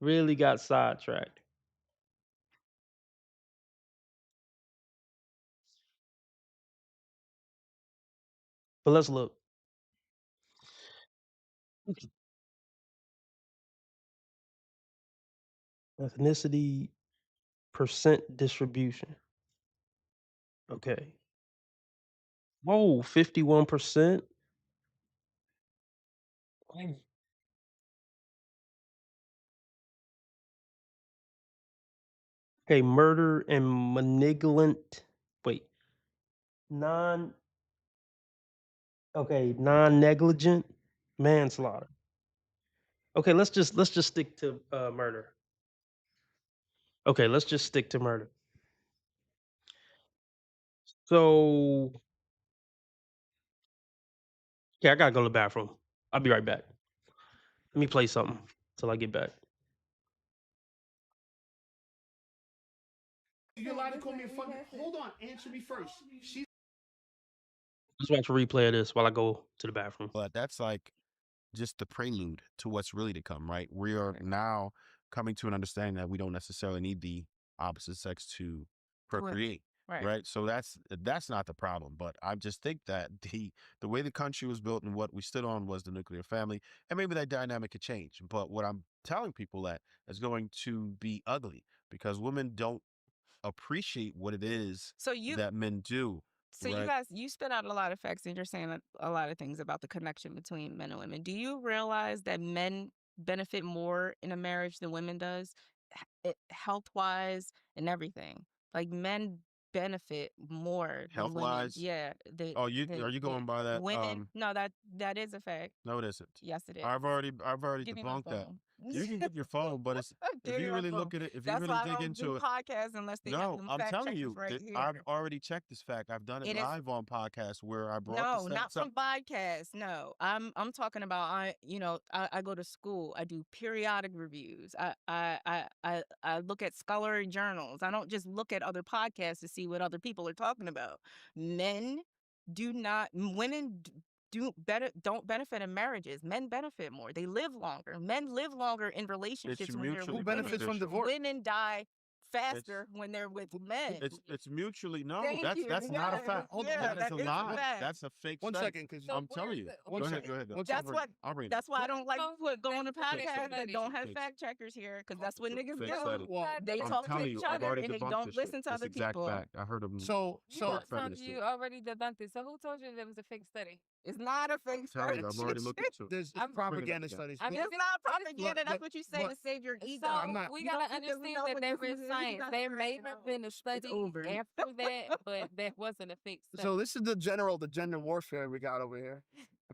Really got sidetracked. But let's look. Ethnicity percent distribution. Okay. Whoa, 51%. Okay, murder and malignant. Wait, non. Okay, non-negligent manslaughter. Okay, let's just stick to murder. Okay, let's just stick to murder. So yeah, I gotta go to the bathroom. I'll be right back. Let me play something till I get back. You're allowed to call me a fucking. Hold on, answer me first. Let's watch a replay of this while I go to the bathroom. But that's like just the prelude to what's really to come, right? We are now coming to an understanding that we don't necessarily need the opposite sex to procreate. Right. So that's not the problem. But I just think that the way the country was built and what we stood on was the nuclear family. And maybe that dynamic could change. But what I'm telling people that is going to be ugly because women don't appreciate what it is that men do. So you guys, you spit out a lot of facts and you're saying a lot of things about the connection between men and women. Do you realize that men benefit more in a marriage than women does, health wise and everything? Like men benefit more than Health women. wise. Yeah. Oh, are you going by that? Women? No, that is a fact. No, it isn't. Yes, it is. I've already Give me my debunked that. phone. You can get your phone, but it's Give if me you my really phone. look at it, if you That's really why I dig don't into do it. podcasts unless they have No, them I'm fact telling checkers you, right here. I've already checked this fact. I've done it It is- live on podcasts where I brought No, the not stats up. from podcasts. No, I'm talking about I go to school. I do periodic reviews. I look at scholarly journals. I don't just look at other podcasts to see what other people are talking about. Men do not. Women don't benefit in marriages. Men benefit more. They live longer. Men live longer in relationships when they're mutually with benefits from women. divorce? Women die faster when they're with men. It's mutually no. Thank That's you. not a Yeah, fact. yeah, That is that a is a lie. fact. That's a fake One study. second, because I'm telling you. One Go ahead. second. Go ahead. One That's second. what. I'll bring it. That's why I don't like going to Fake podcasts that study. don't have Fake- fact checkers here, because that's what niggas fake do. study. Well, They I'm talk to telling each you, I've other already and they debunked don't this shit. listen to That's other exact people. fact. I heard them. so Mark Tom, feminists you do. already debunked it. So who told you there was a fake study? It's not a fake I'm telling you, study. I've already looked into it. there's I'm propaganda again. studies. I'm It's just- not propaganda. but- That's what you say but- to save your ego. So I'm not- we You gotta don't think understand know that what there this is is. science. There may have been a study over. after that, but that wasn't a fake study. So this is the gender warfare we got over here.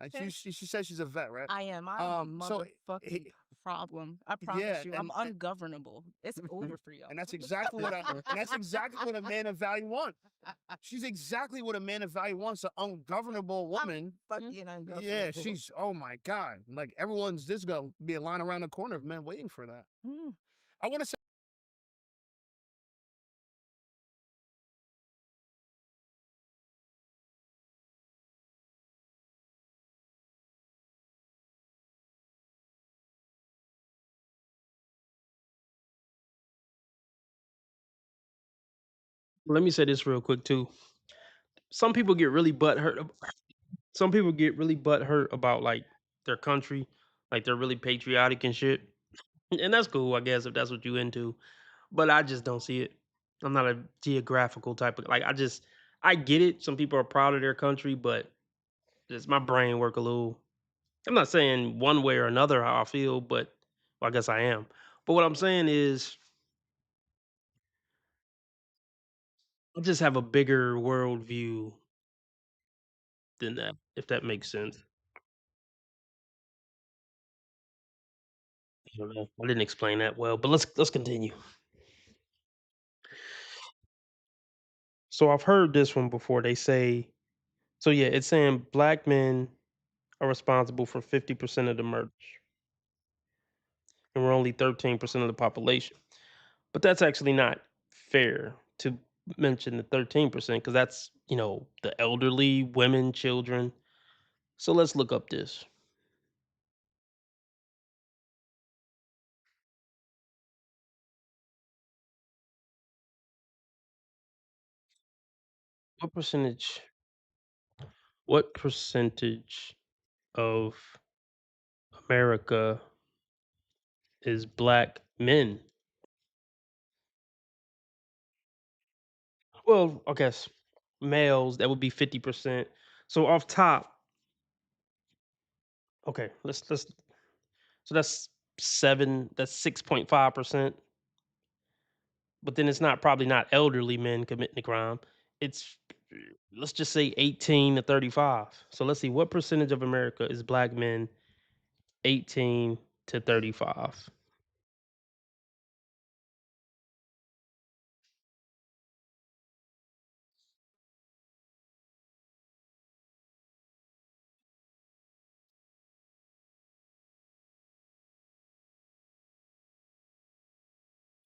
And she says she's a vet, right? I am. I'm a so motherfucking problem. I promise yeah, you. and- I'm ungovernable. It's over for you. And that's exactly what a man of value wants. She's exactly what a man of value wants, an ungovernable woman. fucking ungovernable. Yeah, she's oh my God. Like there's gonna be a line around the corner of men waiting for that. Mm. I want to say Let me say this real quick too. Some people get really butthurt. Some people get really butthurt about like their country, like they're really patriotic and shit, and that's cool, I guess, if that's what you into. But I just don't see it. I'm not a geographical type of like. I get it. Some people are proud of their country, but just my brain work a little. I'm not saying one way or another how I feel, but well, I guess I am. But what I'm saying is, I just have a bigger worldview than that, if that makes sense. I don't know. I didn't explain that well, but let's continue. So I've heard this one before. They say, so yeah, it's saying black men are responsible for 50% of the murders, and we're only 13% of the population. But that's actually not fair to mention the 13% because that's, the elderly, women, children. So let's look up this. What percentage of America is black men? Well, I guess males, that would be 50%. So off top, okay, let's so that's 6.5%. But then it's probably not elderly men committing the crime. It's let's just say 18 to 35. So let's see what percentage of America is black men 18 to 35.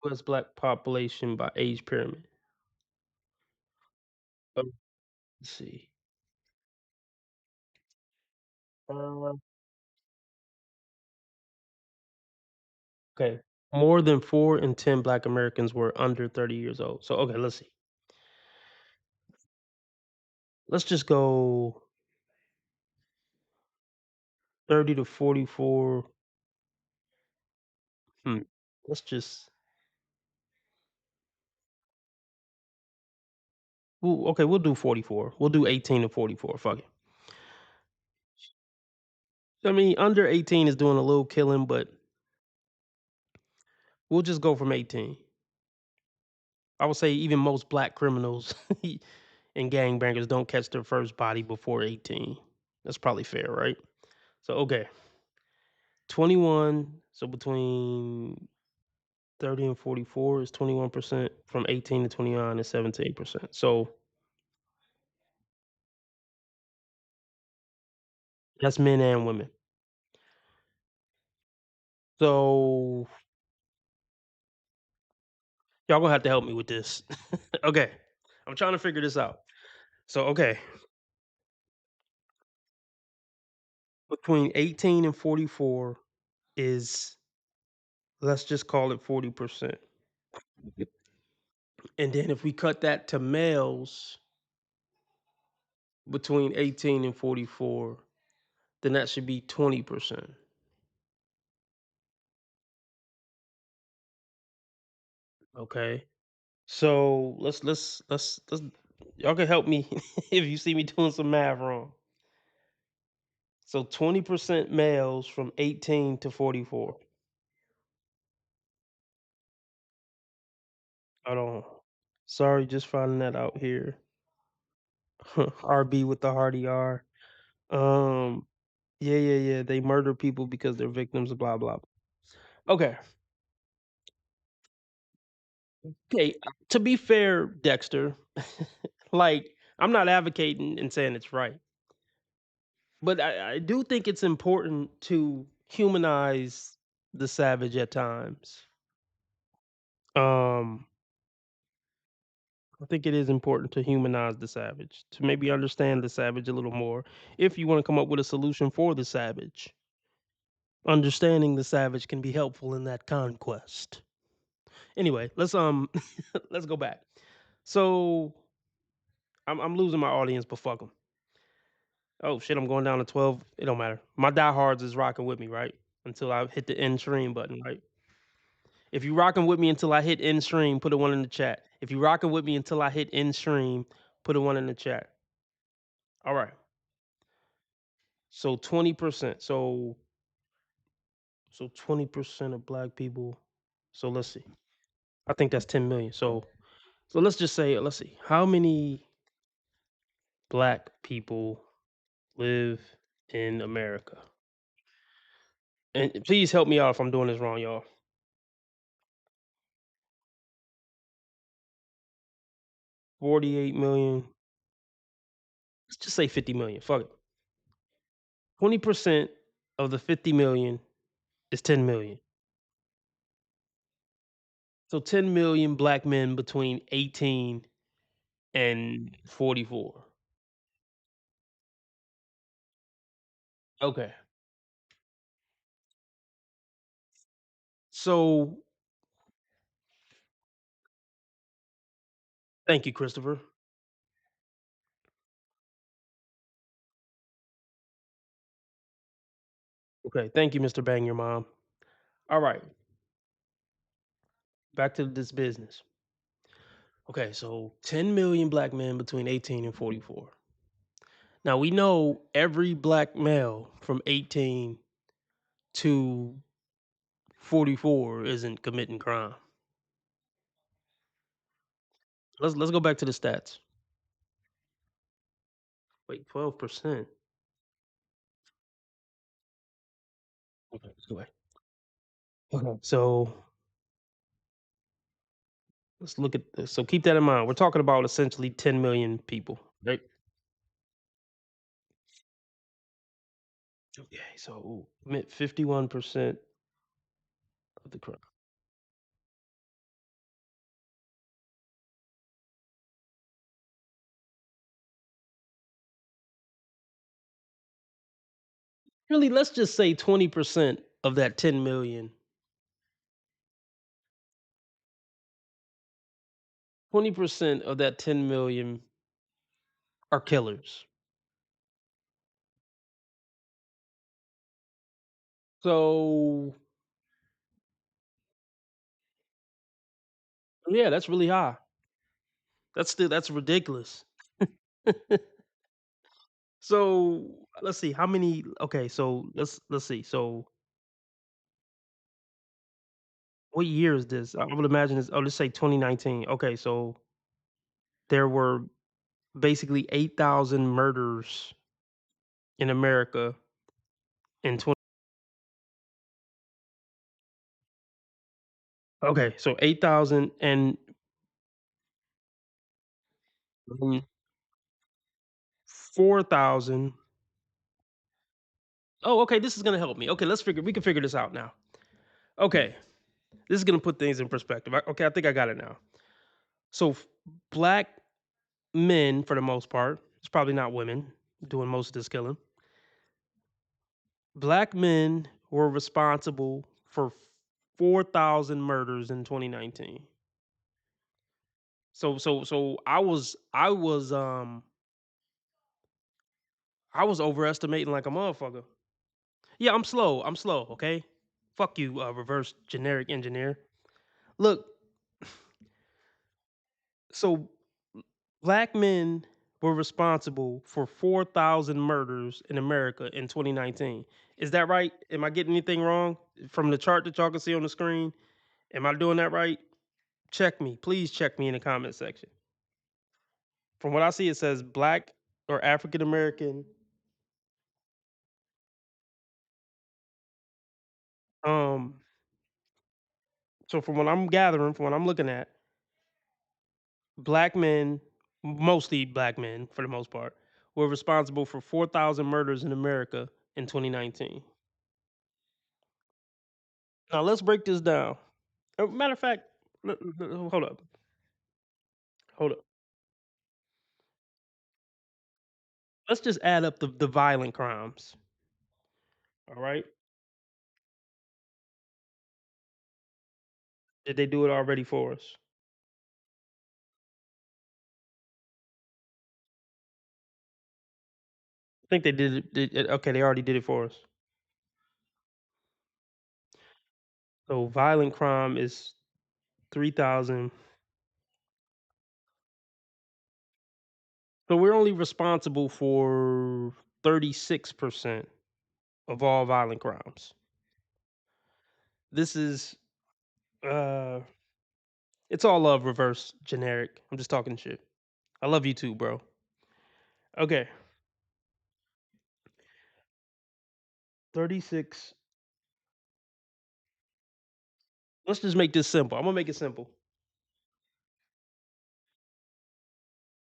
What's black population by age pyramid? Let's see. Uh, okay. More than 4 in 10 black Americans were under 30 years old. So okay, let's see. Let's just go 30 to 44. Let's just we'll do 44. We'll do 18 to 44. Fuck it. I mean, under 18 is doing a little killing, but we'll just go from 18. I would say even most black criminals and gangbangers don't catch their first body before 18. That's probably fair, right? So, okay. 21, so between 30 and 44 is 21%. From 18 to 29 is 17%. So, that's men and women. So, y'all gonna have to help me with this. Okay. I'm trying to figure this out. So, okay. between 18 and 44 is, let's just call it 40%. And then if we cut that to males between 18 and 44, then that should be 20%. Okay. So let's y'all can help me if you see me doing some math wrong. So 20% males from 18 to 44. Hold on. Sorry, just finding that out here. RB with the hardy R. Um, yeah. They murder people because they're victims of blah blah. Okay. Okay. To be fair, Dexter, like I'm not advocating and saying it's right, but I do think it's important to humanize the savage at times. Um, I think it is important to humanize the savage, to maybe understand the savage a little more. If you want to come up with a solution for the savage, understanding the savage can be helpful in that conquest. Anyway, let's let's go back. So I'm losing my audience, but fuck them. Oh shit, I'm going down to 12. It don't matter. My diehards is rocking with me, right? Until I hit the end stream button, right? If you rocking with me until I hit end stream, put a one in the chat. If you rocking with me until I hit end stream, put a one in the chat. All right. So 20%. So 20% of black people. So let's see. I think that's 10 million. So let's just say, let's see. How many black people live in America? And please help me out if I'm doing this wrong, y'all. 48 million. Let's just say 50 million. Fuck it. 20% of the 50 million is 10 million. So 10 million black men between 18 and 44. Okay. So thank you, Christopher. Okay, thank you, Mr. Bang Your Mom. All right. Back to this business. Okay, so 10 million black men between 18 and 44. Now we know every black male from 18 to 44 isn't committing crime. Let's go back to the stats. Wait, 12%. Okay, let's go back. Okay, so let's look at this. So keep that in mind. We're talking about essentially 10 million people, right? Okay, so commit 51% of the crime. Really, let's just say 20% of that 10 million. 20% of that 10 million are killers. So yeah, that's really high. That's ridiculous. So let's see how many. Okay, so let's see. So what year is this? I would imagine it's, oh, let's say 2019. Okay, so there were basically 8,000 murders in America in 20. Okay, so 8,000 and 4,000. Oh, okay, this is gonna help me. Okay, we can figure this out now. Okay, this is gonna put things in perspective. Okay, I think I got it now. So black men, for the most part, it's probably not women doing most of this killing. Black men were responsible for 4,000 murders in 2019. So I was overestimating like a motherfucker. Yeah, I'm slow. Okay. Fuck you, reverse generic engineer. Look, so black men were responsible for 4,000 murders in America in 2019. Is that right? Am I getting anything wrong from the chart that y'all can see on the screen? Am I doing that right? Check me. Please check me in the comment section. From what I see, it says black or African American. So from what I'm gathering, from what I'm looking at, black men, mostly black men for the most part, were responsible for 4,000 murders in America in 2019. Now let's break this down. Matter of fact, hold up. Let's just add up the violent crimes. All right. Did they do it already for us? I think they did it. Okay, they already did it for us. So violent crime is 3,000. So we're only responsible for 36% of all violent crimes. This is it's all love, reverse generic. I'm just talking shit. I love you too, bro. Okay. 36. Let's just make this simple. I'm gonna make it simple.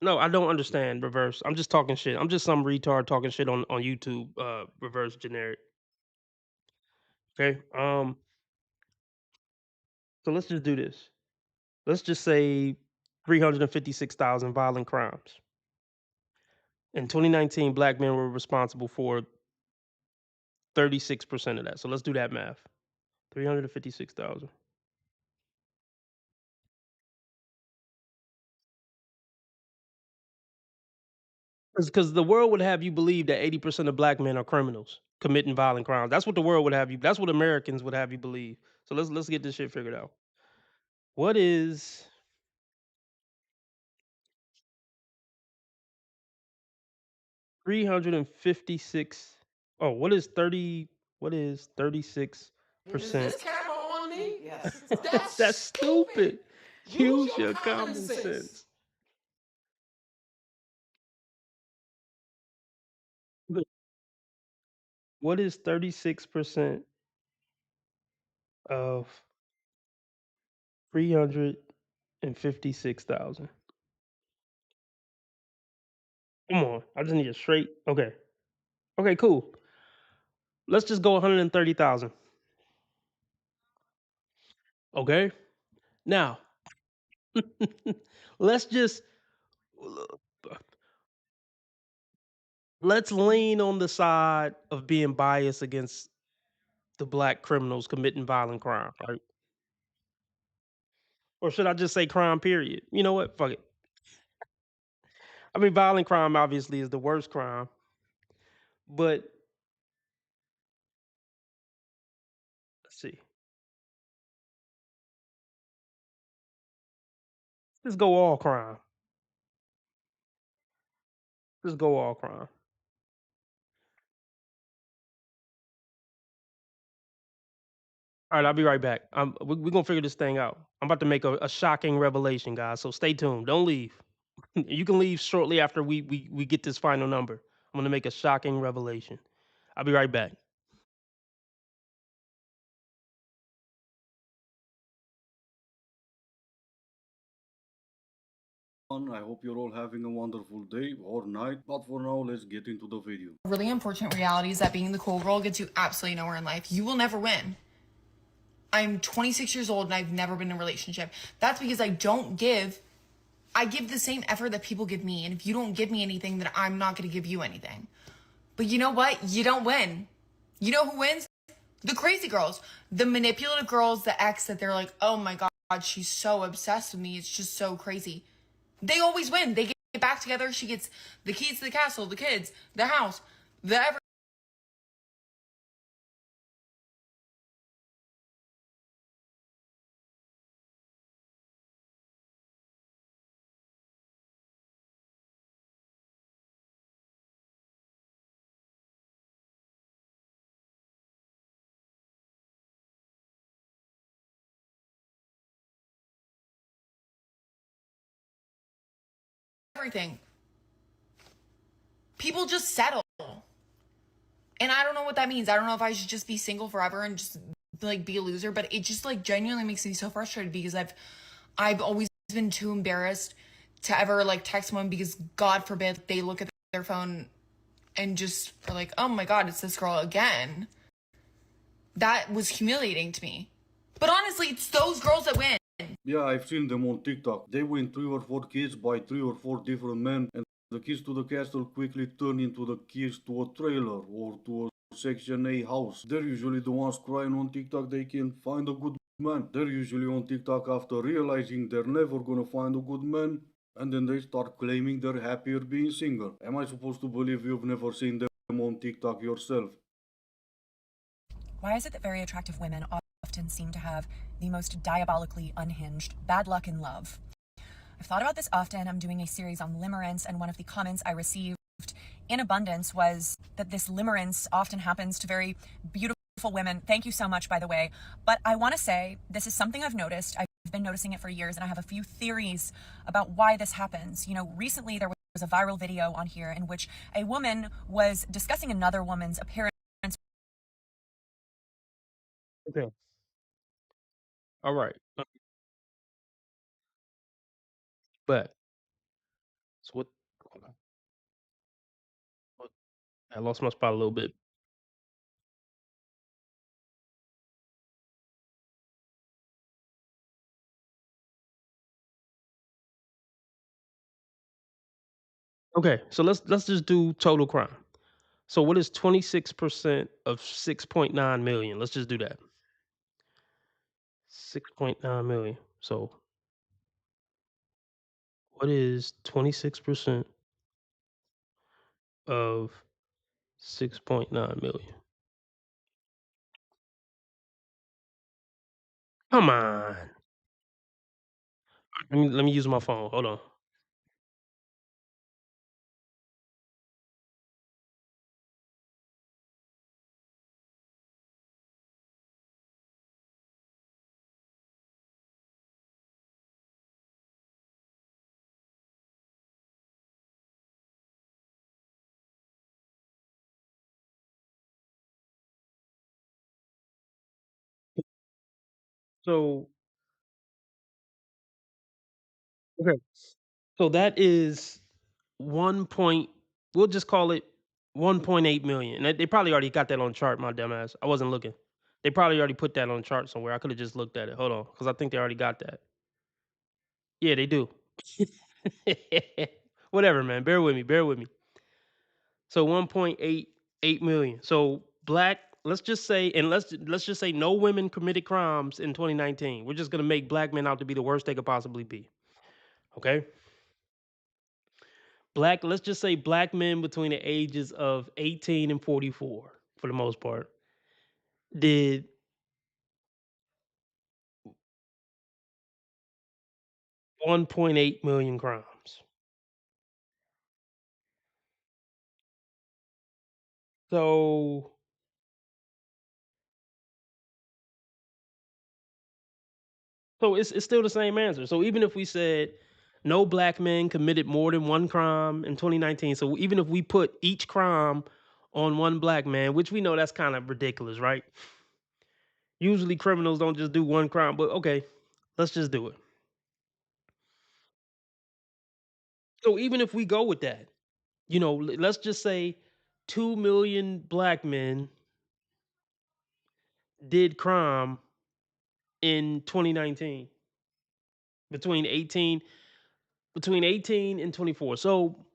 No, I don't understand reverse. I'm just talking shit. I'm just some retard talking shit on YouTube, reverse generic. Okay. So let's just do this. Let's just say 356,000 violent crimes. In 2019, black men were responsible for 36% of that. So let's do that math. 356,000. Because the world would have you believe that 80% of black men are criminals committing violent crimes. That's what the world would have you. That's what Americans would have you believe. So let's get this shit figured out. What is 356? Oh, what is 30? What is 36%? camera on me? Yes. That's stupid. Use your common sense. What is 36% of 356,000? Come on. I just need a straight. Okay. Okay, cool. Let's just go 130,000. Okay. Now, let's just let's lean on the side of being biased against the black criminals committing violent crime, right? Or should I just say crime period? You know what? Fuck it. I mean, violent crime obviously is the worst crime, but let's see. Let's go all crime. Let's go all crime. All right, I'll be right back. We're gonna figure this thing out. I'm about to make a shocking revelation, guys. So stay tuned. Don't leave. You can leave shortly after we get this final number. I'm gonna make a shocking revelation. I'll be right back. I hope you're all having a wonderful day or night, but for now, let's get into the video. Really unfortunate reality is that being the cool girl gets you absolutely nowhere in life. You will never win. I'm 26 years old and I've never been in a relationship. That's because I give the same effort that people give me. And if you don't give me anything, then I'm not going to give you anything. But you know what? You don't win. You know who wins? The crazy girls, the manipulative girls, the ex that they're like, oh my God, she's so obsessed with me. It's just so crazy. They always win. They get back together. She gets the keys to the castle, the kids, the house, the everything. People just settle. And I don't know what that means. I don't know if I should just be single forever and just like be a loser, but it just like genuinely makes me so frustrated because I've always been too embarrassed to ever like text someone because God forbid they look at their phone and just are like, oh my God, it's this girl again. That was humiliating to me. But honestly, it's those girls that win. Yeah, I've seen them on TikTok. They win 3 or 4 kids by 3 or 4 different men, and the keys to the castle quickly turn into the keys to a trailer or to a Section A house. They're usually the ones crying on TikTok they can find a good man. They're usually on TikTok after realizing they're never gonna find a good man, and then they start claiming they're happier being single. Am I supposed to believe you've never seen them on TikTok yourself? Why is it that very attractive women often seem to have the most diabolically unhinged bad luck in love? I've thought about this often. I'm doing a series on limerence, and one of the comments I received in abundance was that this limerence often happens to very beautiful women. Thank you so much, by the way. But I want to say this is something I've noticed. I've been noticing it for years, and I have a few theories about why this happens. You know, recently there was a viral video on here in which a woman was discussing another woman's appearance. Okay. All right. But so what? Hold on. I lost my spot a little bit. Okay, so let's just do total crime. So what is 26% of 6.9 million? Let's just do that. 6.9 million. So what is 26% of 6.9 million? Come on. Let me use my phone. Hold on. So okay. So that is 1 point, we'll just call it 1.8 million. They probably already got that on chart, my dumb ass. I wasn't looking. They probably already put that on chart somewhere. I could have just looked at it. Hold on, because I think they already got that. Yeah, they do. Whatever, man. Bear with me. Bear with me. So 1.88 million. So black, let's just say, and let's just say no women committed crimes in 2019. We're just gonna make black men out to be the worst they could possibly be. Okay? Black, let's just say black men between the ages of 18 and 44, for the most part, did 1.8 million crimes. So it's still the same answer. So even if we said no black men committed more than one crime in 2019, so even if we put each crime on one black man, which we know that's kind of ridiculous, right? Usually criminals don't just do one crime, but okay, let's just do it. So even if we go with that, let's just say 2 million black men did crime in 2019 between 18 and 24. So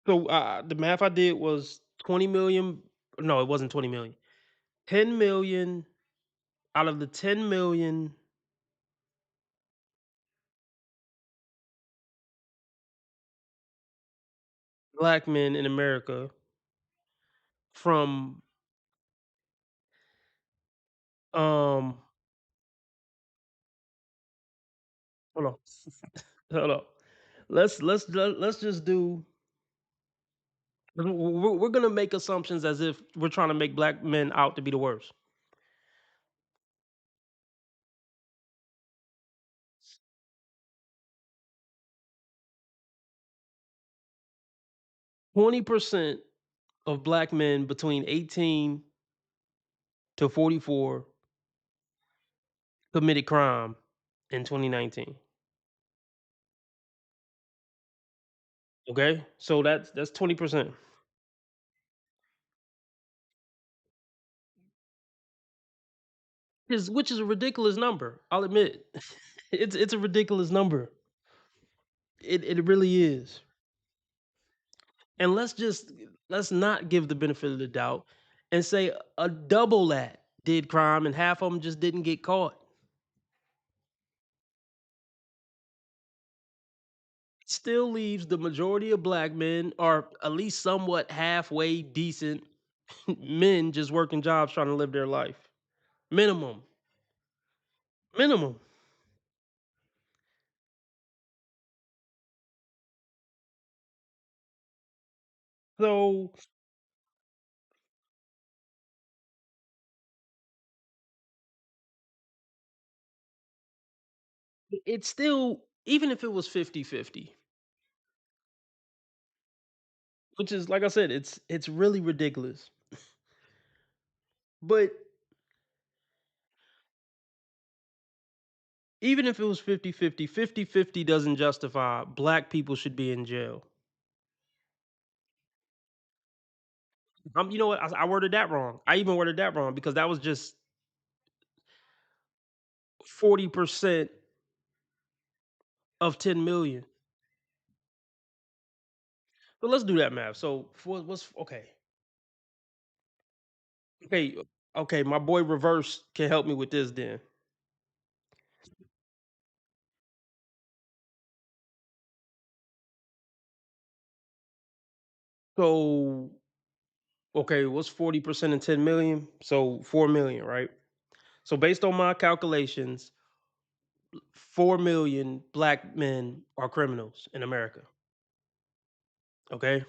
So the math I did was 20 million. No, it wasn't 20 million. 10 million out of the 10 million black men in America from um hold on. Hold on. Let's just do we're gonna make assumptions as if we're trying to make black men out to be the worst. 20% of black men between 18 to 44 committed crime in 2019. Okay, so that's 20%. Which is a ridiculous number. I'll admit, it's a ridiculous number. It really is. And let's not give the benefit of the doubt and say a double that did crime and half of them just didn't get caught. Still leaves the majority of black men, or at least somewhat halfway decent men, just working jobs trying to live their life. Minimum. Minimum. So it's still, even if it was 50-50, which is, like I said, it's really ridiculous. But even if it was 50-50, 50-50 doesn't justify black people should be in jail. You know what? I worded that wrong. I even worded that wrong because that was just 40% of 10 million. But let's do that math. So what's okay? Okay, okay. My boy Reverse can help me with this then. So okay, what's 40% of 10 million? So 4 million, right? So based on my calculations, 4 million black men are criminals in America. Okay.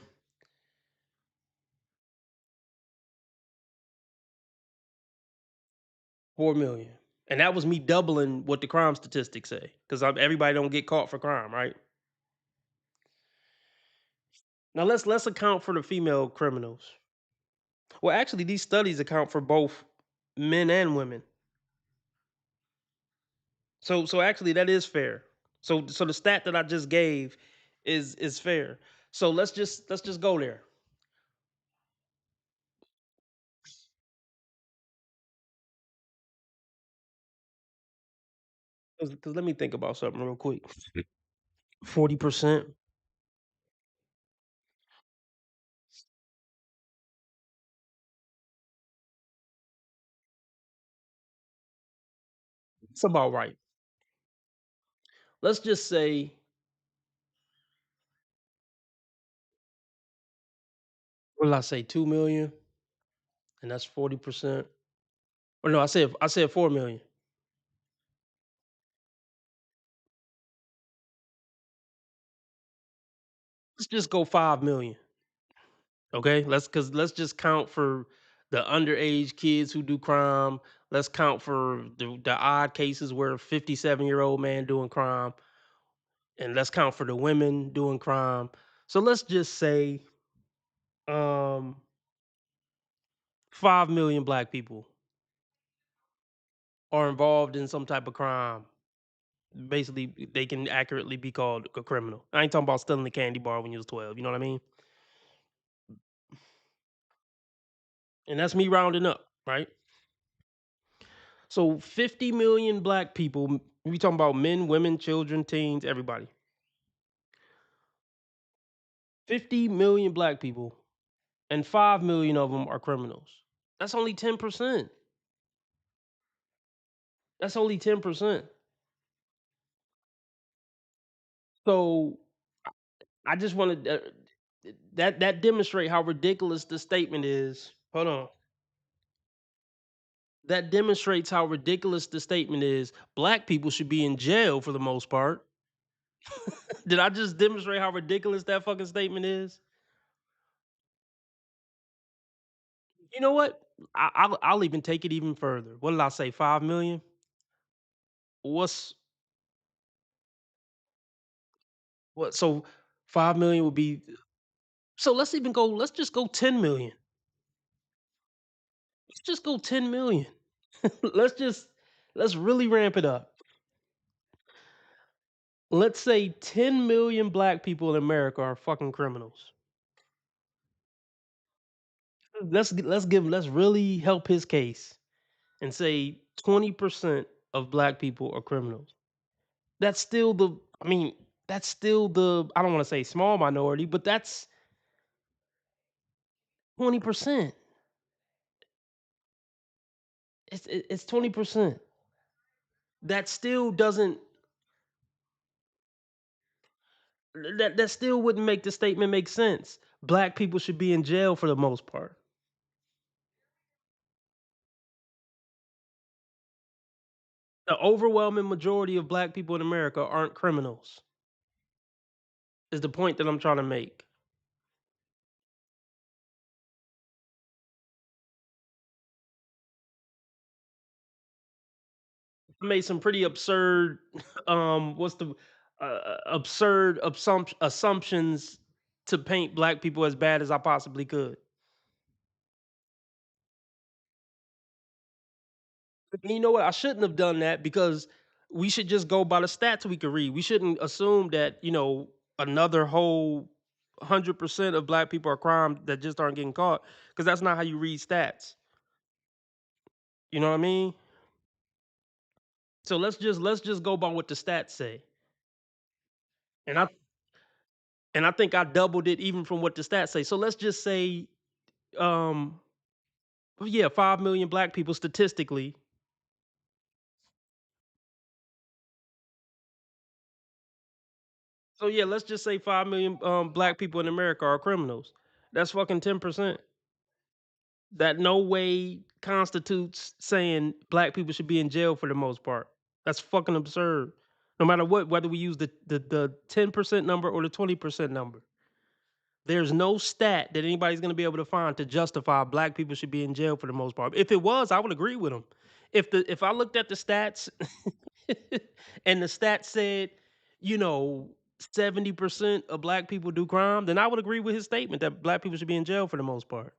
4 million. And that was me doubling what the crime statistics say. Because everybody don't get caught for crime, right? Now let's account for the female criminals. Well, actually, these studies account for both men and women. So actually that is fair. So the stat that I just gave is fair. So let's just go there. Because let me think about something real quick. 40%. It's about right. Let's just say what did I say? 2 million, and that's 40%. Or no, I said 4 million. Let's just go 5 million. Okay? Let's just count for the underage kids who do crime. Let's count for the odd cases where a 57-year-old man doing crime. And let's count for the women doing crime. So let's just say um 5 million black people are involved in some type of crime. Basically, they can accurately be called a criminal. I ain't talking about stealing the candy bar when you was 12. You know what I mean? And that's me rounding up, right? So 50 million black people, we talking about men, women, children, teens, everybody. 50 million black people, and 5 million of them are criminals. That's only 10%. That's only 10%. So I just wanted that demonstrate how ridiculous the statement is. Hold on. That demonstrates how ridiculous the statement is. Black people should be in jail for the most part. Did I just demonstrate how ridiculous that fucking statement is? You know what? I'll even take it even further. What did I say? 5 million? What's what? So 5 million would be. So let's even go. Let's just go 10 million. Let's just go 10 million. Let's really ramp it up. Let's say 10 million black people in America are fucking criminals. Let's really help his case and say 20% of black people are criminals. That's still the I mean, that's still the I don't want to say small minority, but that's 20%. It's 20%. That still doesn't that still wouldn't make the statement make sense. Black people should be in jail for the most part. The overwhelming majority of black people in America aren't criminals. Is the point that I'm trying to make. I made some pretty absurd what's the absurd assumptions to paint black people as bad as I possibly could. You know what? I shouldn't have done that because we should just go by the stats we could read. We shouldn't assume that, another whole 100% of black people are crime that just aren't getting caught because that's not how you read stats. You know what I mean? So let's just go by what the stats say. And I think I doubled it even from what the stats say. So let's just say um yeah, 5 million black people statistically. So yeah, let's just say 5 million black people in America are criminals. That's fucking 10%. That no way constitutes saying black people should be in jail for the most part. That's fucking absurd. No matter what, whether we use the 10% number or the 20% number. There's no stat that anybody's gonna be able to find to justify black people should be in jail for the most part. If it was, I would agree with them. If I looked at the stats and the stats said, 70% of black people do crime, then I would agree with his statement that black people should be in jail for the most part.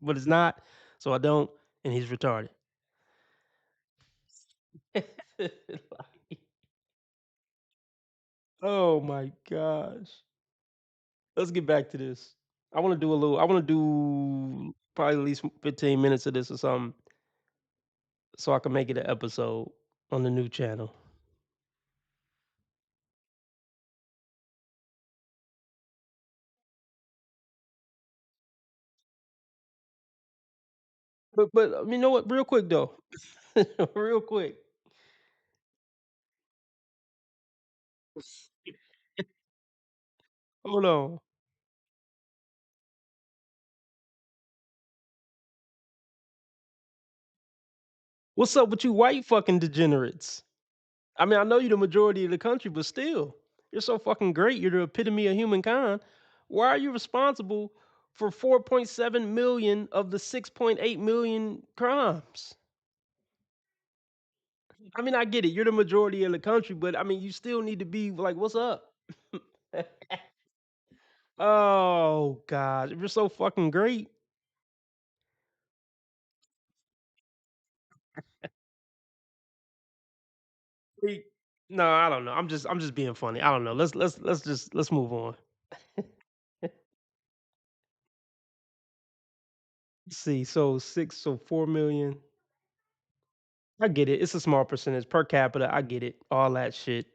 But it's not, so I don't, and he's retarded. Oh my gosh. Let's get back to this. I want to do probably at least 15 minutes of this or something so I can make it an episode on the new channel. But you know what? Real quick though. Real quick. Hold on. What's up with you white fucking degenerates? I mean, I know you're the majority of the country, but still, you're so fucking great. You're the epitome of humankind. Why are you responsible for 4.7 million of the 6.8 million crimes? I mean, I get it. You're the majority of the country, but I mean, you still need to be like, what's up? Oh God, you're so fucking great. Wait, no, I don't know. I'm just being funny. I don't know. Let's move on. Let's see. So 4 million. I get it. It's a small percentage per capita. I get it. All that shit.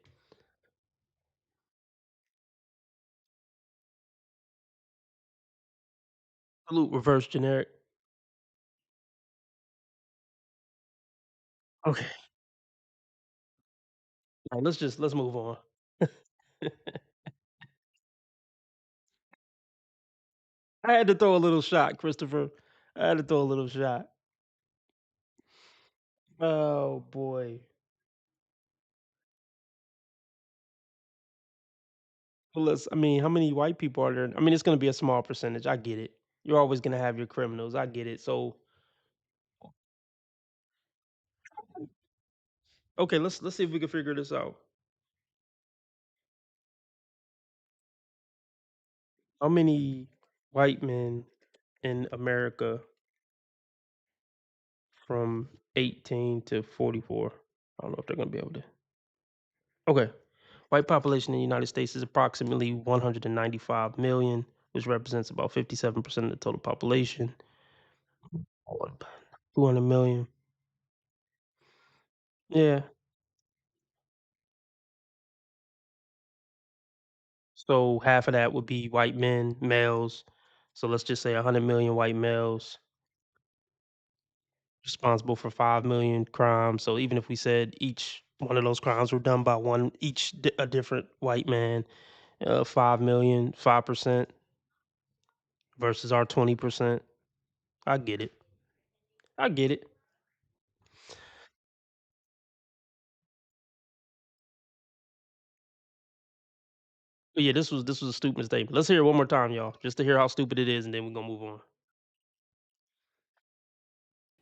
Salute reverse generic. Okay. All right, let's move on. I had to throw a little shot, Christopher. I had to throw a little shot. Oh boy. Well, I mean, how many white people are there? I mean, it's gonna be a small percentage. I get it. You're always gonna have your criminals. I get it. So okay, let's see if we can figure this out. How many white men in America from 18 to 44? I don't know if they're gonna be able to. Okay. White population in the United States is approximately 195 million, which represents about 57% of the total population. 200 million. Yeah. So half of that would be white men, males. So let's just say 100 million white males responsible for 5 million crimes. So even if we said each one of those crimes were done by a different white man, 5 million, 5% versus our 20%. I get it. I get it. But yeah, this was a stupid statement. Let's hear it one more time, y'all, just to hear how stupid it is, and then we're gonna move on.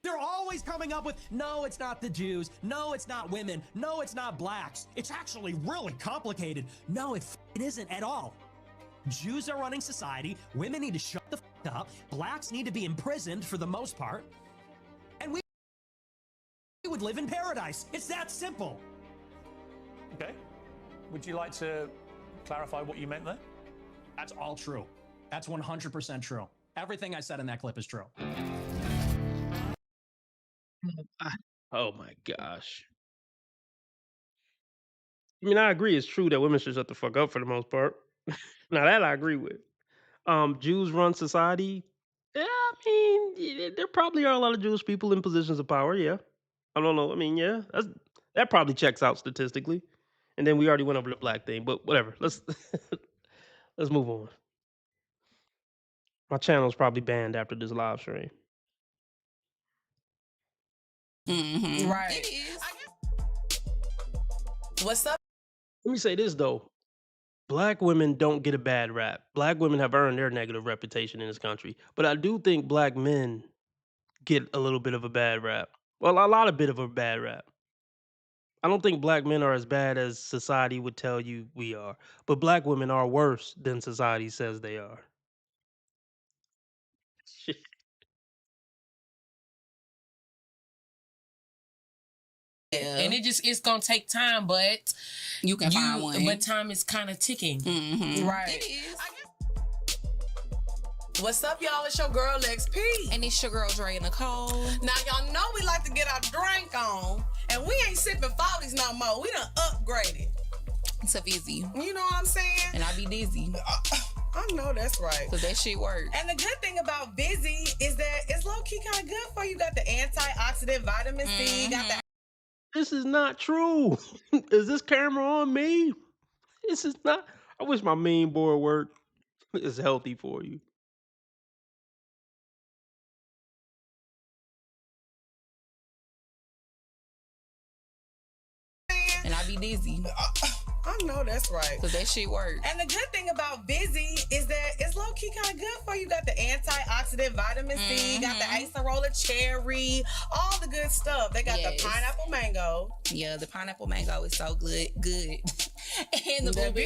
They're always coming up with, no, it's not the Jews. No, it's not women. No, it's not blacks. It's actually really complicated. No, it isn't at all. Jews are running society. Women need to shut the up. Blacks need to be imprisoned for the most part. And we would live in paradise. It's that simple. Okay. Would you like to clarify what you meant there? That's all true. That's 100% true. Everything I said in that clip is true. Oh my gosh. I mean, I agree. It's true that women should shut the fuck up for the most part. Now that I agree with. Jews run society. Yeah, I mean, there probably are a lot of Jewish people in positions of power. Yeah, I don't know. I mean, yeah, that probably checks out statistically. And then we already went over the black thing, but whatever. Let's let's move on. My channel's probably banned after this live stream. Right. It is. What's up? Let me say this though. Black women don't get a bad rap. Black women have earned their negative reputation in this country. But I do think black men get a little bit of a bad rap. Well, a lot of bit of a bad rap. I don't think black men are as bad as society would tell you we are. But black women are worse than society says they are. And it's gonna take time, but you can find one. But time is kind of ticking. Right. It is. What's up, y'all? It's your girl XP. And it's your girl Dre Nicole. Now, y'all know we like to get our drink on, and we ain't sipping 40s no more. We done upgraded. It's a Vizzy. You know what I'm saying? And I be dizzy. I know that's right. So that shit works. And the good thing about Vizzy is that it's low-key kind of good for you. You got the antioxidant vitamin C, you got the... This is not true. Is this camera on me? This is not. I wish my main board worked. It's healthy for you. And I be dizzy. I know that's right. So that shit works. And the good thing about Vizzy is that it's low-key kind of good for you. You got the antioxidant vitamin C, you got the acerola cherry, all the good stuff. They got the pineapple mango. Yeah, the pineapple mango is so good. And the blueberry.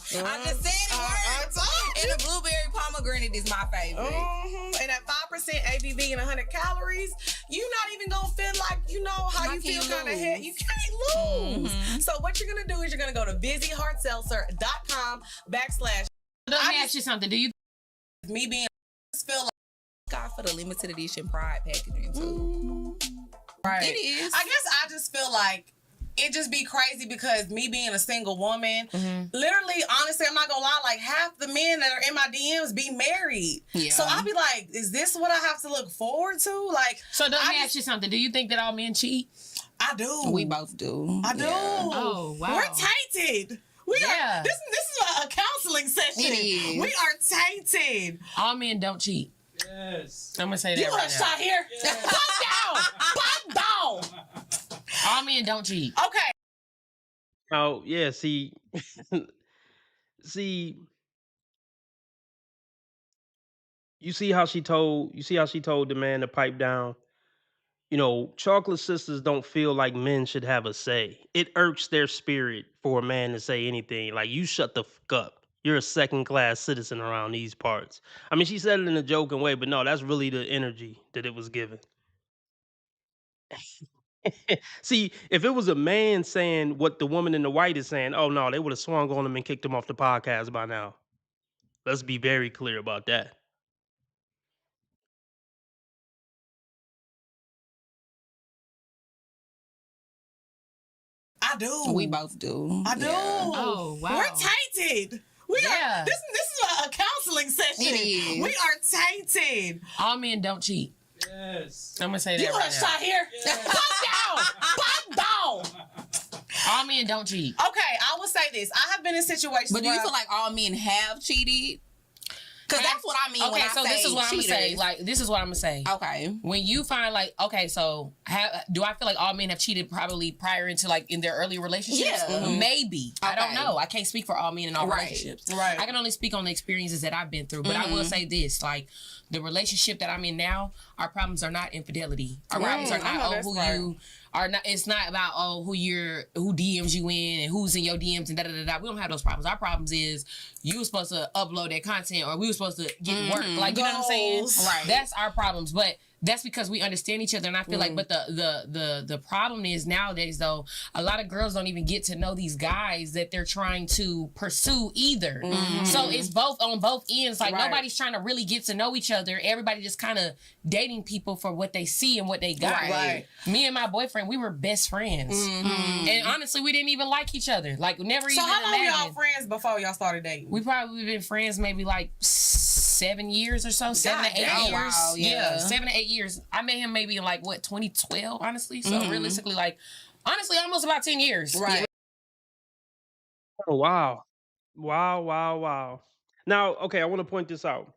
I just said it works. And the blueberry pomegranate is my favorite. And at 5% ABV and 100 calories, you're not even gonna feel like, you know, how you feel kind of head. You can't lose. So what you're gonna do is you're gonna go to VizzyHardSeltzer.com/ Let me ask you something. Do you me being feel like God for the limited edition Pride packaging too? Right. It is. I guess I just feel like it just be crazy because me being a single woman, Mm-hmm. literally, honestly, I'm not gonna lie, like half the men that are in my DMs be married. Yeah. So I'll be like, is this what I have to look forward to? Like, So let me ask you something. Do you think that all men cheat? I do. We both do. I do. Yeah. Oh, wow. We're tainted. We are. This is a counseling session. It is. We are tainted. All men don't cheat. Yes. I'm gonna say that You want right a now. shot here? Pop down. Pop down. All men don't cheat. Okay. Oh yeah. See, see. You see how she told the man to pipe down. You know, Chocolate Sisters don't feel like men should have a say. It irks their spirit for a man to say anything. Like, you shut the fuck up. You're a second-class citizen around these parts. I mean, she said it in a joking way, but no, that's really the energy that it was given. See, if it was a man saying what the woman in the white is saying, oh no, they would have swung on him and kicked him off the podcast by now. Let's be very clear about that. I do. We both do. I do. Yeah. Oh, wow. We're tainted. We are. This is a counseling session. It is. We are tainted. All men don't cheat. Yes. I'm gonna say that You want right a now. shot here? Pop down. Pop down. All men don't cheat. Okay, I will say this. I have been in situations But do you where feel like all men have cheated? Because that's what I mean when I so say this is what I'm gonna say. cheaters. Like, this is what I'm gonna say. Okay. When you find like, okay, so do I feel like all men have cheated probably prior into like in their early relationships? Yeah. Mhm. Maybe. I don't Okay. know. I can't speak for all men in all Right. relationships. Right. I can only speak on the experiences that I've been through. But I will say this, like the relationship that I'm in now, our problems are not infidelity. Our problems are I know not that's who right. you are not. It's not about who DMs you in and who's in your DMs and da da da da. We don't have those problems. Our problems is you were supposed to upload that content or we were supposed to get work. Like, you know what I'm saying? Goals. Right. That's our problems. But that's because we understand each other, and I feel like, but the problem is nowadays though, a lot of girls don't even get to know these guys that they're trying to pursue either. So it's both on both ends. Like Right. nobody's trying to really get to know each other. Everybody just kind of dating people for what they see and what they got. Right. Me and my boyfriend, we were best friends, and honestly, we didn't even like each other. Like never So even. how long were y'all imagined. friends before y'all started dating? We probably been friends maybe like 7 years or so, 7 to 8 damn. years. Wow, yeah. 7 to 8 years. I met him maybe in like 2012, honestly. So realistically, like honestly, almost about 10 years. Right. Oh, wow. Wow. Now, okay, I want to point this out.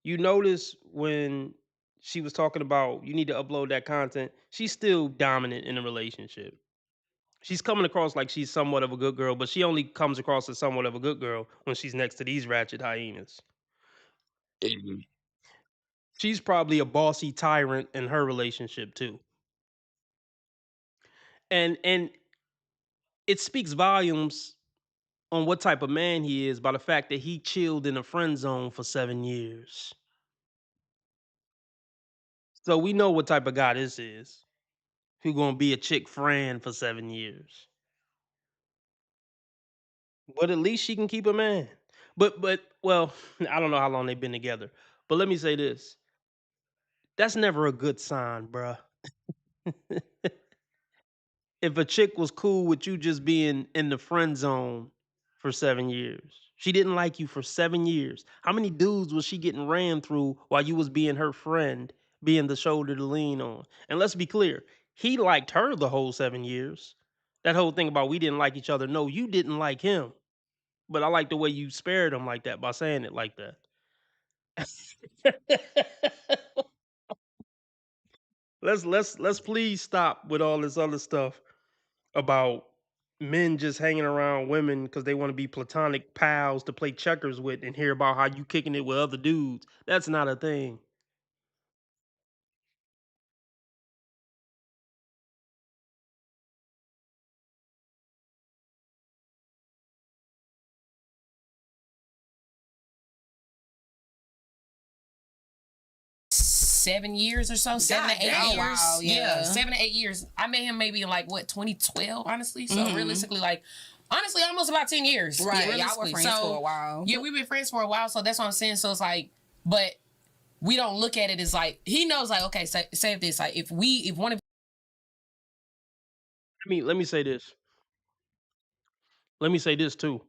You notice when she was talking about you need to upload that content, she's still dominant in a relationship. She's coming across like she's somewhat of a good girl, but she only comes across as somewhat of a good girl when she's next to these ratchet hyenas. She's probably a bossy tyrant in her relationship too. And it speaks volumes on what type of man he is by the fact that he chilled in a friend zone for 7 years. So we know what type of guy this is. Who gonna be a chick friend for 7 years. But at least she can keep a man. But well, I don't know how long they've been together. But let me say this. That's never a good sign, bruh. If a chick was cool with you just being in the friend zone for 7 years. She didn't like you for 7 years. How many dudes was she getting ran through while you was being her friend, being the shoulder to lean on? And let's be clear, he liked her the whole 7 years. That whole thing about we didn't like each other. No, you didn't like him. But I like the way you spared him like that by saying it like that. Let's please stop with all this other stuff about men just hanging around women because they want to be platonic pals to play checkers with and hear about how you kicking it with other dudes. That's not a thing. Seven years or so, 7 to 8 damn. years. Wow, yeah. 7 to 8 years. I met him maybe in like 2012, honestly. So realistically, like honestly, almost about 10 years. Right. Y'all were realistically. friends for a while. Yeah, we've been friends for a while. So that's what I'm saying. So it's like, but we don't look at it as like he knows like, okay, say if this, like if one of let me say this. Let me say this too.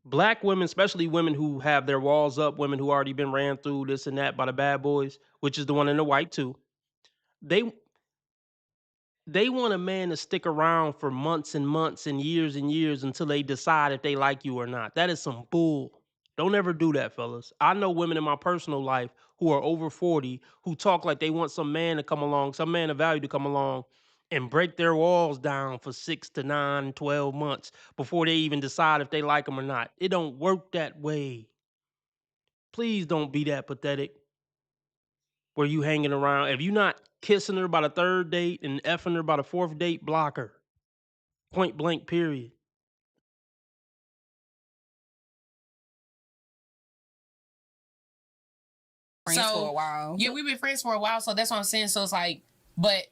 Black women, especially women who have their walls up, women who already been ran through this and that by the bad boys, which is the one in the white too. They want a man to stick around for months and months and years until they decide if they like you or not. That is some bull. Don't ever do that, fellas. I know women in my personal life who are over 40 who talk like they want some man to come along, some man of value to come along and break their walls down for 6 to 9, 12 months before they even decide if they like them or not. It don't work that way. Please don't be that pathetic where you hanging around. If you not kissing her by the third date and effing her by the fourth date, block her. Point blank, period. Friends for a while. Yeah, we've been friends for a while, so that's what I'm saying. So it's like, but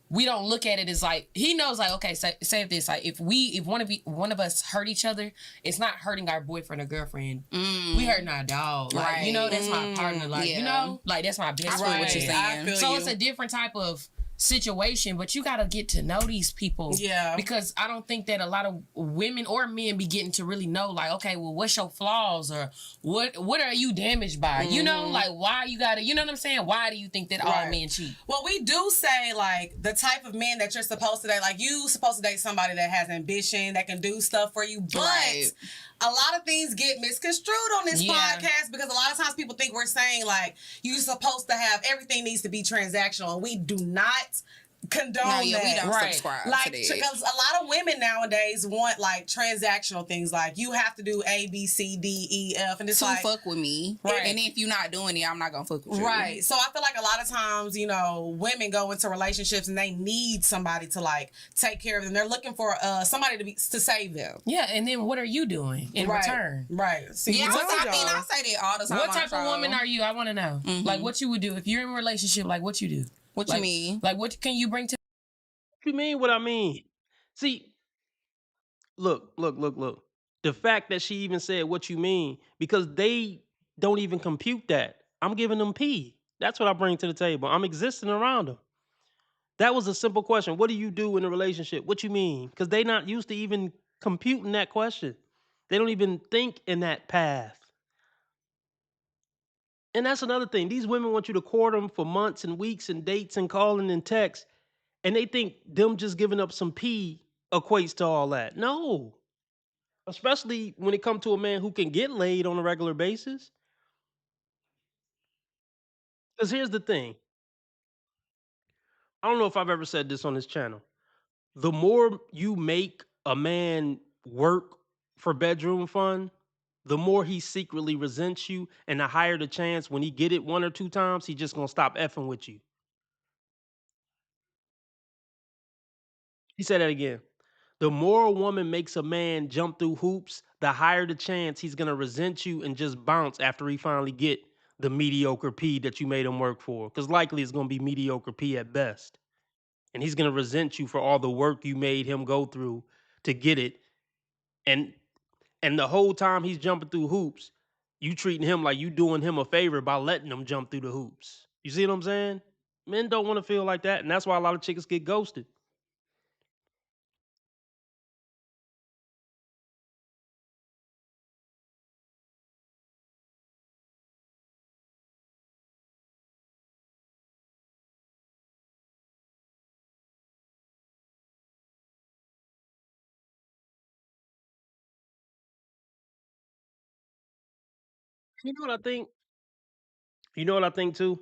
we don't look at it as like, he knows like, okay, say this, like if one of us hurt each other, it's not hurting our boyfriend or girlfriend. We hurting our dog. Like, you know, that's my partner. Like, you know, like that's my best friend. What you're saying. So it's a different type of situation, but you got to get to know these people. Yeah. Because I don't think that a lot of women or men be getting to really know, like, okay, well, what's your flaws or what are you damaged by? You know, like why you got to, you know what I'm saying? Why do you think that all men cheat? Well, we do say like the type of men that you're supposed to date, like you supposed to date somebody that has ambition, that can do stuff for you, but a lot of things get misconstrued on this podcast because a lot of times people think we're saying like you're supposed to have everything needs to be transactional, and we do not condone that. We don't subscribe to like that. because a lot of women nowadays want like transactional things, like you have to do A, B, C, D, E, F, and it's like fuck with me, right? And if you're not doing it, I'm not gonna fuck with you, right? So I feel like a lot of times, you know, women go into relationships and they need somebody to like take care of them. They're looking for somebody to save them. Yeah, and then what are you doing in return? Right. See, I say that all the time. What type of woman are you? I want to know. Like what you would do if you're in a relationship. Like what you do. What like, you mean? Like what can you bring to? What you mean? What I mean? See, look. The fact that she even said what you mean, because they don't even compute that. I'm giving them P. That's what I bring to the table. I'm existing around them. That was a simple question. What do you do in a relationship? What you mean? Because they not used to even computing that question. They don't even think in that path. And that's another thing. These women want you to court them for months and weeks and dates and calling and texts. And they think them just giving up some P equates to all that. No. Especially when it comes to a man who can get laid on a regular basis. Because here's the thing. I don't know if I've ever said this on this channel. The more you make a man work for bedroom fun, the more he secretly resents you, and the higher the chance when he get it 1 or 2 times, he just gonna stop effing with you. He said that again. The more a woman makes a man jump through hoops, the higher the chance he's gonna resent you and just bounce after he finally get the mediocre P that you made him work for. Because likely it's gonna be mediocre P at best. And he's gonna resent you for all the work you made him go through to get it. And the whole time he's jumping through hoops, you treating him like you doing him a favor by letting him jump through the hoops. You see what I'm saying? Men don't want to feel like that, and that's why a lot of chicks get ghosted. You know what I think? You know what I think too?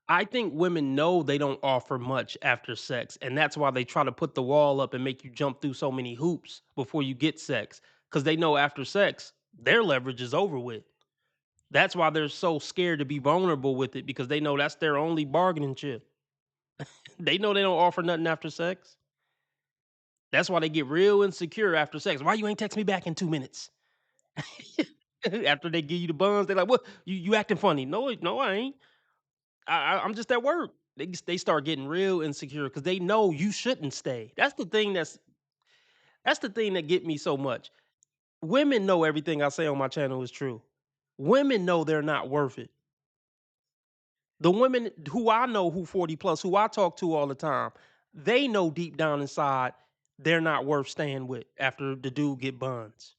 I think women know they don't offer much after sex, and that's why they try to put the wall up and make you jump through so many hoops before you get sex. Because they know after sex, their leverage is over with. That's why they're so scared to be vulnerable with it, because they know that's their only bargaining chip. They know they don't offer nothing after sex. That's why they get real insecure after sex. Why you ain't text me back in 2 minutes? After they give you the buns, they're like, "What? You acting funny?" No, I ain't. I'm just at work. They start getting real insecure because they know you shouldn't stay. That's the thing that get me so much. Women know everything I say on my channel is true. Women know they're not worth it. The women who I know who 40 plus, who I talk to all the time, they know deep down inside they're not worth staying with after the dude get buns.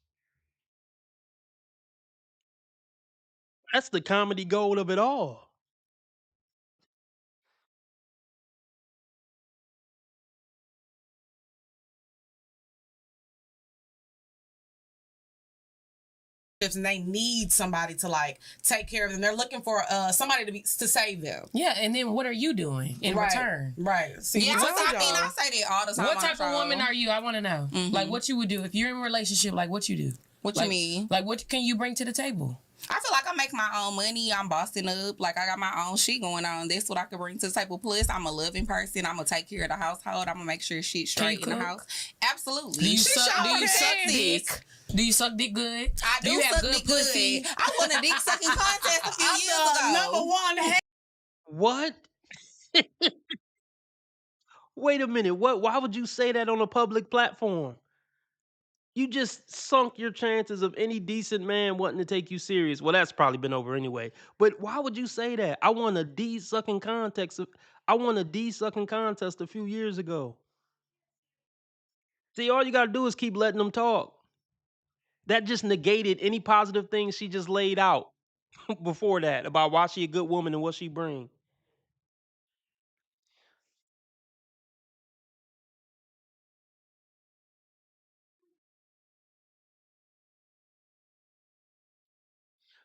That's the comedy gold of it all. And they need somebody to like take care of them. They're looking for somebody to save them. Yeah, and then what are you doing in return? Right. See, Yeah, I say that all the time. What type of woman are you? I want to know. Like, what you would do if you're in a relationship? Like, what you do? What like, you mean? Like, what can you bring to the table? I feel like I make my own money. I'm bossing up. Like, I got my own shit going on. That's what I can bring to the table. Plus, I'm a loving person. I'm going to take care of the household. I'm going to make sure shit's straight in the house. Absolutely. Do you suck dick? Do you suck dick good? I do you suck dick good. I won a dick sucking contest a few years ago. #1 What? Wait a minute. What? Why would you say that on a public platform? You just sunk your chances of any decent man wanting to take you serious. Well, that's probably been over anyway. But why would you say that? I won a D sucking contest. I won a D sucking contest a few years ago. See, all you gotta do is keep letting them talk. That just negated any positive things she just laid out before that about why she a good woman and what she bring.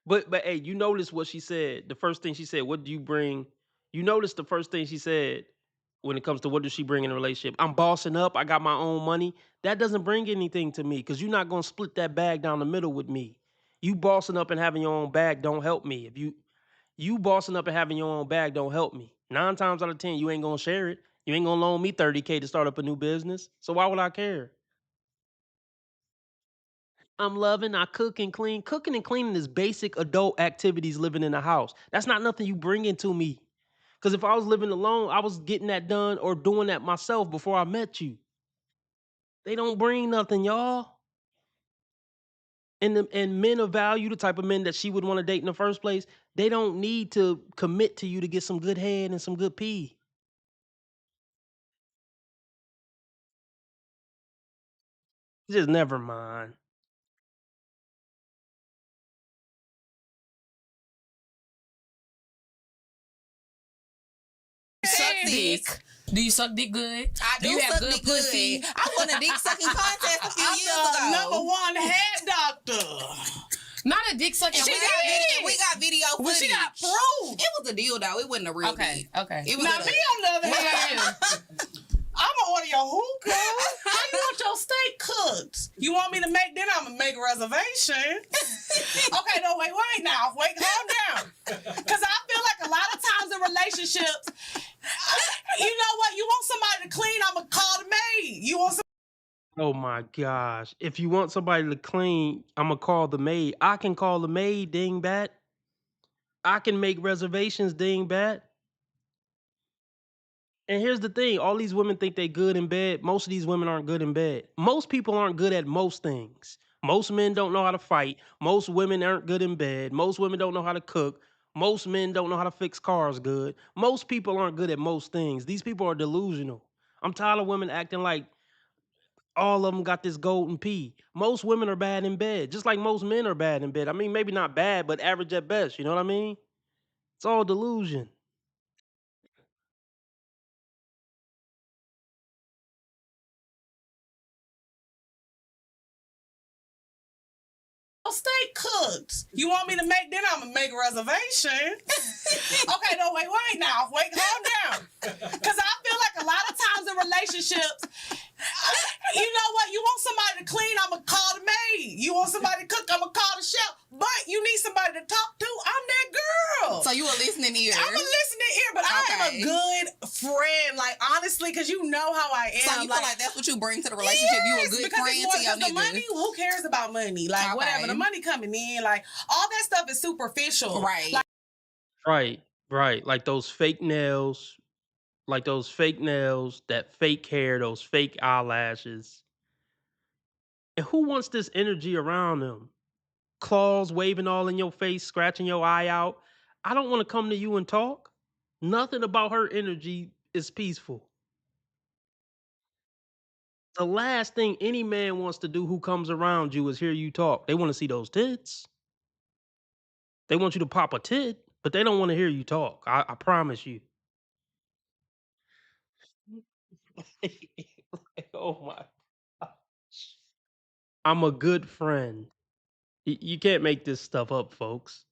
But hey, you notice what she said. The first thing she said, what do you bring? You notice the first thing she said when it comes to what does she bring in a relationship? I'm bossing up. I got my own money. That doesn't bring anything to me because you're not going to split that bag down the middle with me. You bossing up and having your own bag don't help me. If you bossing up and having your own bag don't help me. 9 times out of 10, you ain't going to share it. You ain't going to loan me $30K to start up a new business. So why would I care? I'm loving, I cook and clean. Cooking and cleaning is basic adult activities living in the house. That's not nothing you bring into me. Because if I was living alone, I was getting that done or doing that myself before I met you. They don't bring nothing, y'all. And men of value, the type of men that she would want to date in the first place, they don't need to commit to you to get some good head and some good pee. Just never mind. Suck dick. Do you suck dick good? I do you have suck good dick pussy? good. I won a dick sucking contest a few years ago. #1 head doctor. Not a dick sucking. We got video footage. Well, she got proof. It was a deal though. It wasn't a real dick. Okay. It was Now, me on the other hand, I'm gonna order your hookah. How you want your steak cooked? You want me to make dinner? I'm gonna make a reservation. Okay, no, wait, calm down. Because I feel like a lot of times in relationships, you know what? You want somebody to clean, I'm gonna call the maid. You want Oh my gosh. If you want somebody to clean, I'm going to call the maid. I can call the maid, dingbat. I can make reservations, dingbat. And here's the thing. All these women think they good in bed. Most of these women aren't good in bed. Most people aren't good at most things. Most men don't know how to fight. Most women aren't good in bed. Most women don't know how to cook. Most men don't know how to fix cars good. Most people aren't good at most things. These people are delusional. I'm tired of women acting like all of them got this golden pea. Most women are bad in bed, just like most men are bad in bed. I mean, maybe not bad, but average at best. You know what I mean? It's all delusion. steak cooked? You want me to make dinner? I'm gonna make a reservation. Okay, no, wait, calm down. Because I feel like a lot of times in relationships, you know what? You want somebody to clean, I'm gonna call the maid. You want somebody to cook, I'm gonna call the chef. But you need somebody to talk to, I'm that girl. So you a listening ear. I'm a listening ear, but I am a good friend. Like, honestly, because you know how I am. So you feel like that's what you bring to the relationship? You a good friend to your the nigga. money, who cares about money? Like, whatever. The money coming in, like, all that stuff is superficial. Right. Like, Right. Like those fake nails, that fake hair, those fake eyelashes. And who wants this energy around them? Claws waving all in your face, scratching your eye out. I don't want to come to you and talk. Nothing about her energy is peaceful. The last thing any man wants to do who comes around you is hear you talk. They want to see those tits. They want you to pop a tit, but they don't want to hear you talk. I promise you. Oh my gosh. I'm a good friend. You can't make this stuff up, folks.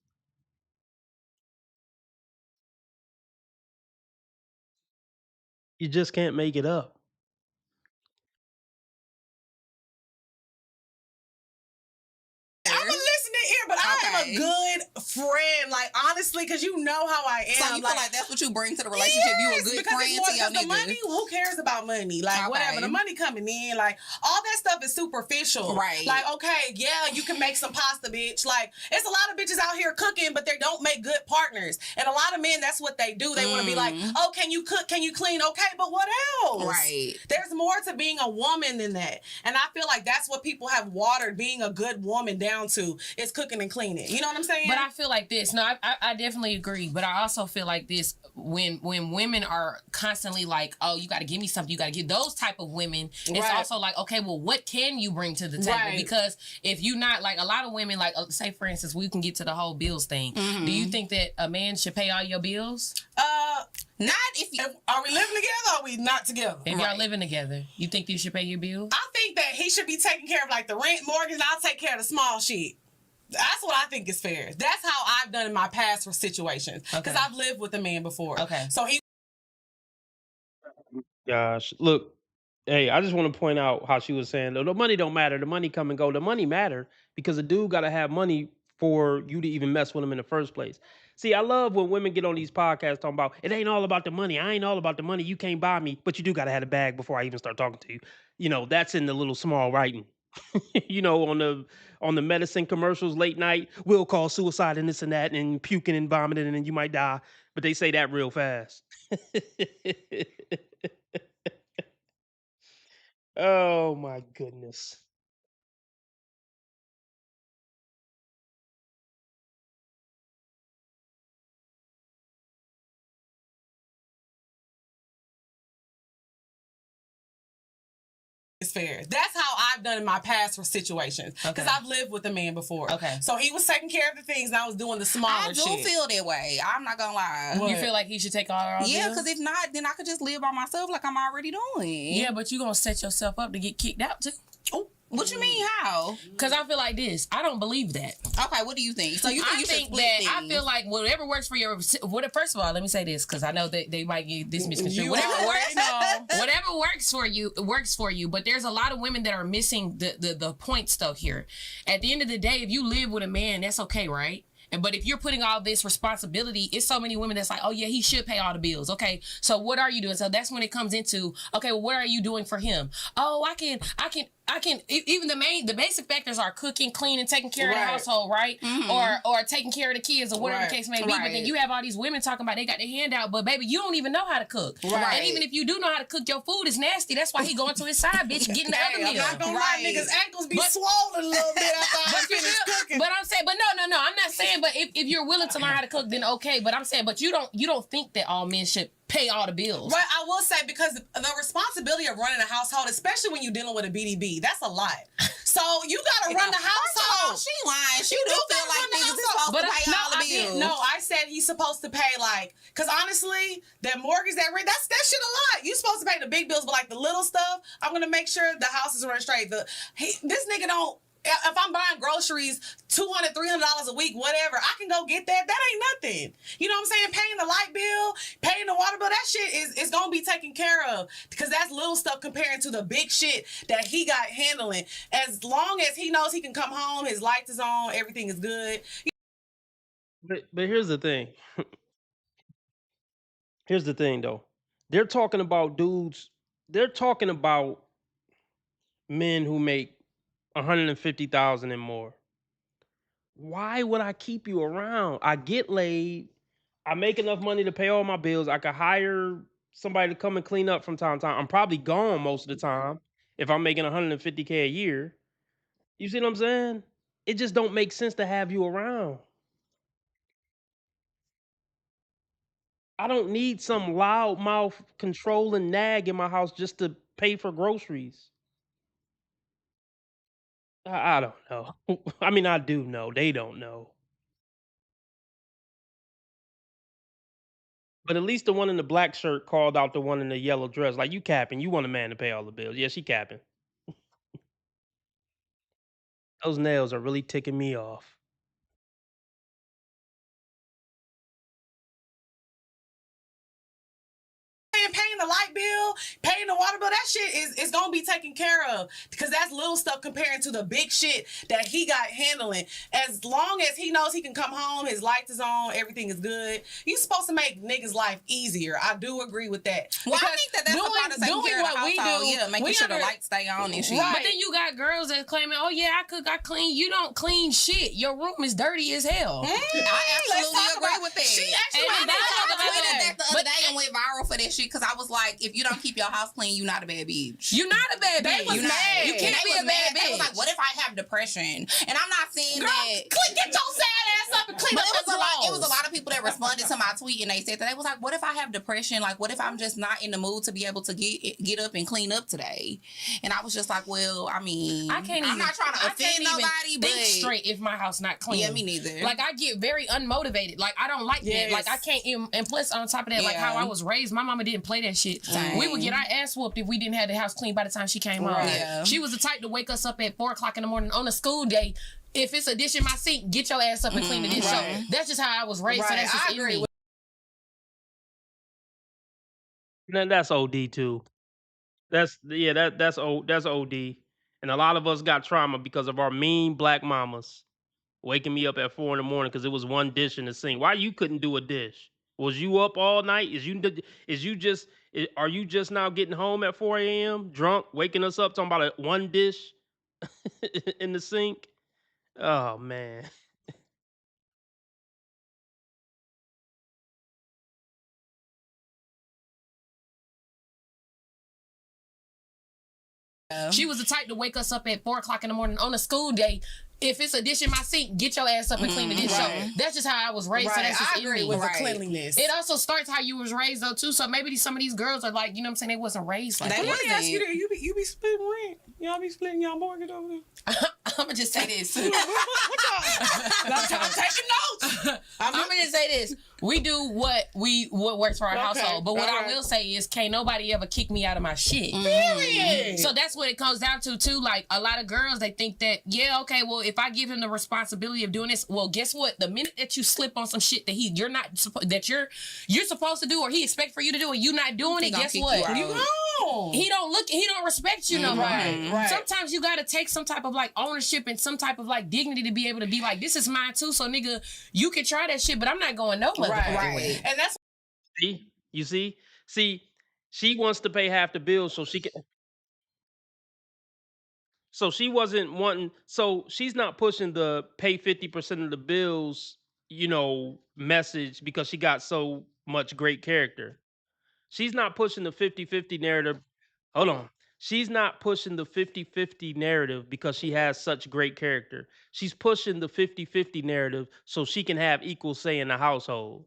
You just can't make it up. I'm a listening ear, but I am a good friend. Like, honestly, because you know how I am. So you feel like that's what you bring to the relationship? You a good because friend it's more, to your because the nigga. money, who cares about money? Like, whatever. The money coming in, like, all that stuff is superficial. Right. Like, okay, yeah, you can make some pasta, bitch. Like, it's a lot of bitches out here cooking, but they don't make good partners. And a lot of men, that's what they do. They want to be like, oh, can you cook? Can you clean? Okay, but what else? Right. There's more to being a woman than that. And I feel like that's what people have watered being a good woman down to, is cooking and cleaning. You know what I'm saying? But I feel like this. No, I definitely agree. But I also feel like this, when women are constantly like, oh, you got to give me something, you got to give those type of women. It's Right. also like, okay, well, what can you bring to the table? Right. Because if you not, like, a lot of women, like, say for instance, we can get to the whole bills thing. Do you think that a man should pay all your bills? Not if you... Are we living together or are we not together? If y'all living together, you think you should pay your bills? I think that he should be taking care of, like, the rent, mortgage, and I'll take care of the small shit. That's what I think is fair. That's how I've done in my past for situations. Because I've lived with a man before. Okay. So he... Gosh, look, hey, I just want to point out how she was saying the money don't matter. The money come and go. The money matter because a dude got to have money for you to even mess with him in the first place. See, I love when women get on these podcasts talking about it ain't all about the money. I ain't all about the money. You can't buy me, but you do got to have a bag before I even start talking to you. You know, that's in the little small writing. You know, on the medicine commercials late night, we'll call suicide and this and that and puking and vomiting and then you might die. But they say that real fast. Oh my goodness. It's fair. That's how I've done in my past for situations. Because I've lived with a man before. Okay. So he was taking care of the things and I was doing the smaller I do shit. feel that way. I'm not gonna lie. You feel like he should take all our Yeah, bills? because if not, then I could just live by myself like I'm already doing. Yeah, but you gonna set yourself up to get kicked out too. What you mean? How? Because I feel like this. I don't believe that. Okay, what do you think? So you think you should split things? I feel like whatever works for your. First of all, let me say this because I know that they might get this misconstrued. Whatever works for you works for you. But there's a lot of women that are missing the points though here. At the end of the day, if you live with a man, that's okay, right? But if you're putting all this responsibility, it's so many women that's like, oh yeah, he should pay all the bills. Okay, so what are you doing? So that's when it comes into, okay, well, what are you doing for him? Oh, I can. Even the basic factors are cooking, cleaning, taking care of the household, right? Or taking care of the kids or whatever the case may be. But then you have all these women talking about they got their hand out, but baby, you don't even know how to cook. Right. And even if you do know how to cook, your food is nasty. That's why he going to his side bitch getting the other meal. I'm not gonna lie, niggas' ankles be swollen a little bit after I finish cooking. But I'm saying, but no, I'm not saying. But if you're willing to learn how to cook, then okay. But I'm saying, but you don't think that all men should pay all the bills. Right, I will say, because the responsibility of running a household, especially when you're dealing with a BDB, that's a lot. So you gotta run the household. She lying. She do feel like niggas is supposed to pay all the bills. No, I said he's supposed to pay, like, because honestly, that mortgage, that rent, that shit a lot. You supposed to pay the big bills, but like the little stuff, I'm gonna make sure the house is running straight. This nigga don't. If I'm buying groceries, $200, $300 a week, whatever, I can go get that. That ain't nothing. You know what I'm saying? Paying the light bill, paying the water bill, that shit is going to be taken care of, because that's little stuff comparing to the big shit that he got handling. As long as he knows he can come home, his lights is on, everything is good. But here's the thing. Here's the thing though. They're talking about dudes. They're talking about men who make 150,000 and more. Why would I keep you around? I get laid. I make enough money to pay all my bills. I could hire somebody to come and clean up from time to time. I'm probably gone most of the time if I'm making 150K a year. You see what I'm saying? It just don't make sense to have you around. I don't need some loudmouth controlling nag in my house just to pay for groceries. I don't know. I mean, I do know. They don't know. But at least the one in the black shirt called out the one in the yellow dress. Like, you capping. You want a man to pay all the bills. Yeah, she capping. Those nails are really ticking me off. Paying the light bill, paying the water bill, that shit is gonna be taken care of because that's little stuff comparing to the big shit that he got handling. As long as he knows he can come home, his lights is on, everything is good. You're supposed to make niggas' life easier. I do agree with that. Well, I think that's the part of taking care of the household. Yeah, making sure the lights stay on and shit. Right. But then you got girls that claiming, oh yeah, I cook, I clean. You don't clean shit. Your room is dirty as hell. I absolutely agree with that. She actually tweeted that the other day and went viral for that shit because I was like, if you don't keep your house clean, you're not a bad bitch. You're not a bad bitch. You mad. You can't be a bad bitch. They was like, what if I have depression? And I'm not saying that. Get your sad ass up and clean up the drawers. It was a lot of people that responded to my tweet and they said that. They was like, what if I have depression? Like, what if I'm just not in the mood to be able to get up and clean up today? And I was just like, well, I mean, I'm not trying to offend nobody, but think straight if my house not clean. Yeah, me neither. Like, I get very unmotivated. Like, I don't like that. Like, I can't even, and plus on top of that, like how I was raised, my mama didn't play that shit. We would get our ass whooped if we didn't have the house clean by the time she came home. Yeah. She was the type to wake us up at 4:00 in the morning on a school day. If it's a dish in my sink, get your ass up and clean the dish. So that's just how I was raised. So that's just in me. Then that's OD too. That's OD. And a lot of us got trauma because of our mean black mamas waking me up at 4 a.m. because it was one dish in the sink. Why you couldn't do a dish? Was you up all night? Are you just now getting home at 4 a.m. drunk, waking us up talking about one dish in the sink? Oh man. She was the type to wake us up at 4:00 in the morning on a school day. If it's a dish in my sink, get your ass up and clean the dish. So that's just how I was raised. So that's just I agree with the cleanliness. It also starts how you was raised though too. So maybe some of these girls are like, you know what I'm saying, they wasn't raised like that. Let me ask you that. You be splitting rent. Y'all be splitting y'all mortgage over there? I'm gonna just say this. I'm taking notes. I'm gonna just say this. We do what works for our household. But what I will say is, can't nobody ever kick me out of my shit. Period. So that's what it comes down to too. Like a lot of girls, they think that, yeah, okay, well, if I give him the responsibility of doing this, well, guess what? The minute that you slip on some shit that you're supposed to do or he expect for you to do and you not doing it, guess what? You gone. He don't respect you no more. Right. Sometimes you gotta take some type of like ownership and some type of like dignity to be able to be like, this is mine too. So nigga, you can try that shit, but I'm not going no motherfucking way. And that's See, she wants to pay half the bills so she can. So she wasn't wanting. So she's not pushing the pay 50% of the bills, message because she got so much great character. She's not pushing the 50-50 narrative. Hold on. She's not pushing the 50-50 narrative because she has such great character. She's pushing the 50-50 narrative so she can have equal say in the household.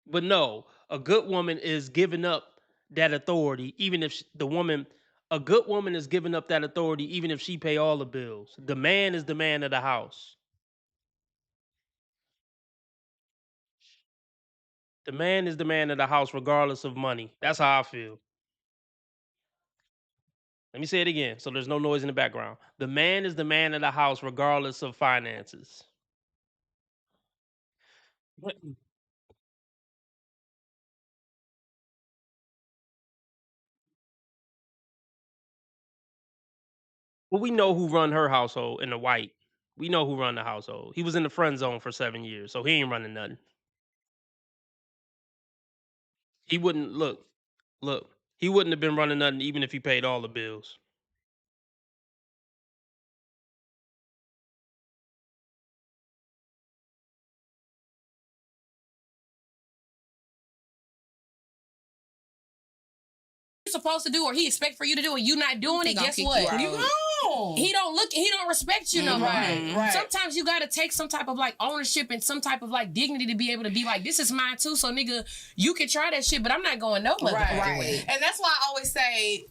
But no, a good woman is giving up that authority, even if a good woman is giving up that authority, even if she pay all the bills. The man is the man of the house. The man is the man of the house, regardless of money. That's how I feel. Let me say it again, so there's no noise in the background. The man is the man of the house, regardless of finances. Well, we know who run her household in the white. We know who run the household. He was in the friend zone for 7 years, so he ain't running nothing. He wouldn't look. He wouldn't have been running nothing even if he paid all the bills. Supposed to do or he expect for you to do and you not doing it, guess what? You gone. He don't respect you no more. Right. Sometimes you gotta take some type of like ownership and some type of like dignity to be able to be like, this is mine too. So nigga, you can try that shit, but I'm not going no motherfucking way. And that's why I always say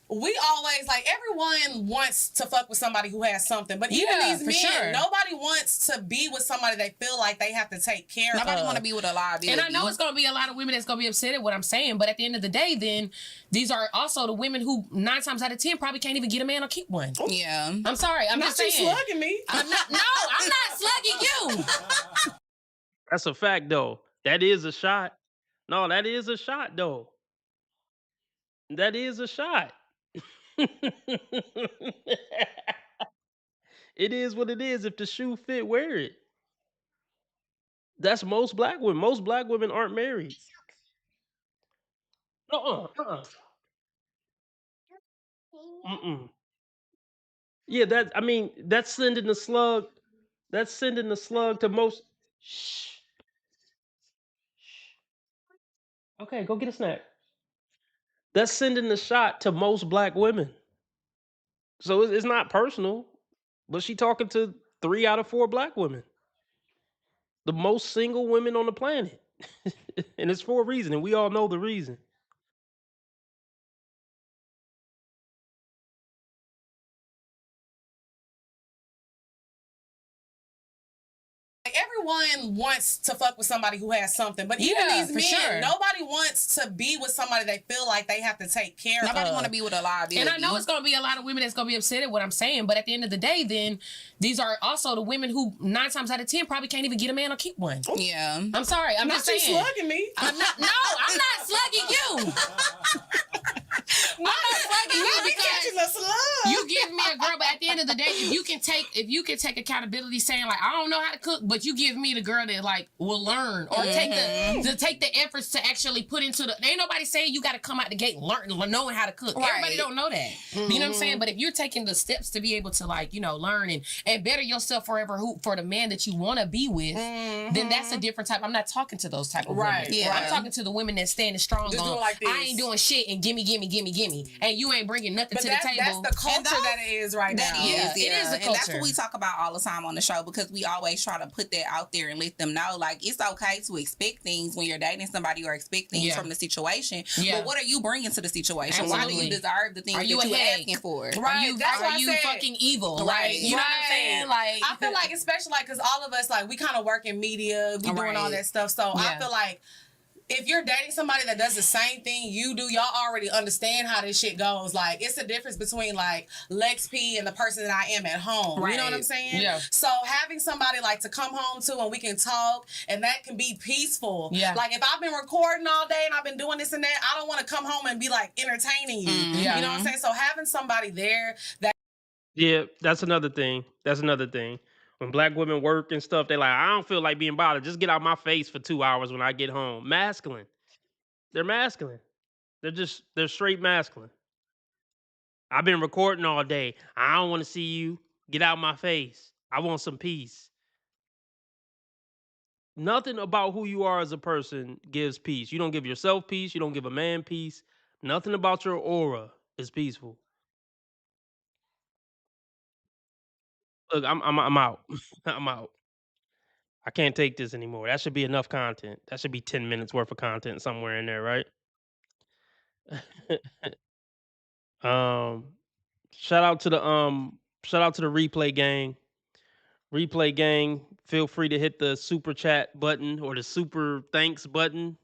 we always like everyone wants to fuck with somebody who has something, but even Yeah, these for men, sure. nobody wants to be with somebody they feel like they have to take care of. Nobody want to be with a liability. And I know it's going to be a lot of women that's going to be upset at what I'm saying, but at the end of the day, then these are also the women who 9 times out of 10 probably can't even get a man or keep one. Yeah. I'm sorry. I'm Not just you saying. slugging me. I'm not slugging you. That's a fact, though. That is a shot. No, that is a shot, though. That is a shot. It is what it is. If the shoe fit, wear it. That's most black women. Most black women aren't married. Mm-mm. Yeah, I mean, that's sending the slug. That's sending the slug to most. Shh. Okay, go get a snack. That's sending the shot to most black women. So it's not personal, but she talking to 3 out of 4 black women, the most single women on the planet, and it's for a reason, and we all know the reason. Everyone wants to fuck with somebody who has something, but even Yeah, these for men, sure. nobody wants to be with somebody they feel like they have to take care of. Nobody want to be with a liability. And I know it's going to be a lot of women that's going to be upset at what I'm saying, but at the end of the day, then these are also the women who 9 times out of 10 probably can't even get a man or keep one. Yeah. I'm sorry. I'm Not just you saying. slugging me. I'm not slugging you. I'm not slugging you Not me because catching a slug. you give me a girl, but at the end of the day, if you can take accountability, saying like I don't know how to cook, but you give me the girl that like will learn or take the efforts to actually put into the. Ain't nobody saying you got to come out the gate knowing how to cook. Right. Everybody don't know that. You know what I'm saying? But if you're taking the steps to be able to like learn and better yourself forever for the man that you want to be with, then that's a different type. I'm not talking to those type of Right, women. yeah. I'm talking to the women that's standing strong Just on. doing like I this. ain't doing shit and gimme, and you ain't bringing nothing But to that's the table. the culture that it is right That now. is, Yeah, it is a and that's culture. what we talk about all the time on the show because we always try to put that out there and let them know like it's okay to expect things when you're dating somebody or expect things Yeah. from the situation. Yeah. But what are you bringing to the situation? Why do Absolutely. you deserve the things Are that you a you're headache? asking for? Right, that's why Are I you said- fucking evil? Right. Like, you know what I'm saying? Like, I feel like, especially like, because all of us, like, we kind of work in media, we doing all Right. that stuff. So I Yeah. feel like if you're dating somebody that does the same thing you do, y'all already understand how this shit goes. Like, it's a difference between like Lex P and the person that I am at home. You know what I'm Right. saying? Yeah. So having somebody like to come home to and we can talk and that can be peaceful. Yeah. Like if I've been recording all day and I've been doing this and that, I don't want to come home and be like entertaining you. Yeah. You know what I'm saying? So having somebody there that Yeah, that's another thing. That's another thing. When black women work and stuff, they like, I don't feel like being bothered. Just get out my face for 2 hours when I get home. Masculine. They're masculine. They're straight masculine. I've been recording all day. I don't want to see you. Get out my face. I want some peace. Nothing about who you are as a person gives peace. You don't give yourself peace. You don't give a man peace. Nothing about your aura is peaceful. Look, I'm out. I'm out. I can't take this anymore. That should be enough content. That should be 10 minutes worth of content somewhere in there, right? um shout out to the replay gang. Replay gang, feel free to hit the super chat button or the super thanks button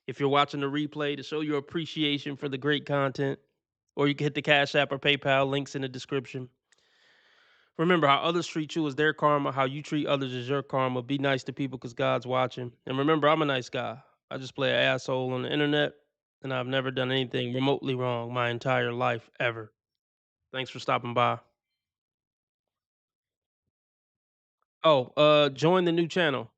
if you're watching the replay to show your appreciation for the great content. Or you can hit the Cash App or PayPal, links in the description. Remember, how others treat you is their karma. How you treat others is your karma. Be nice to people because God's watching. And remember, I'm a nice guy. I just play an asshole on the internet, and I've never done anything remotely wrong my entire life, ever. Thanks for stopping by. Oh, join the new channel.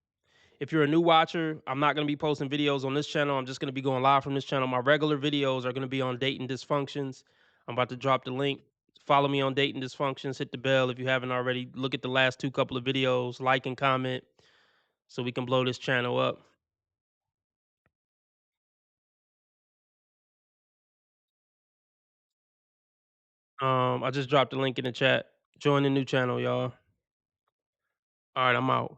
If you're a new watcher, I'm not going to be posting videos on this channel. I'm just going to be going live from this channel. My regular videos are going to be on Dating Dysfunctions. I'm about to drop the link. Follow me on Dating Dysfunctions. Hit the bell if you haven't already. Look at the last 2 couple of videos. Like and comment so we can blow this channel up. I just dropped the link in the chat. Join the new channel, y'all. All right, I'm out.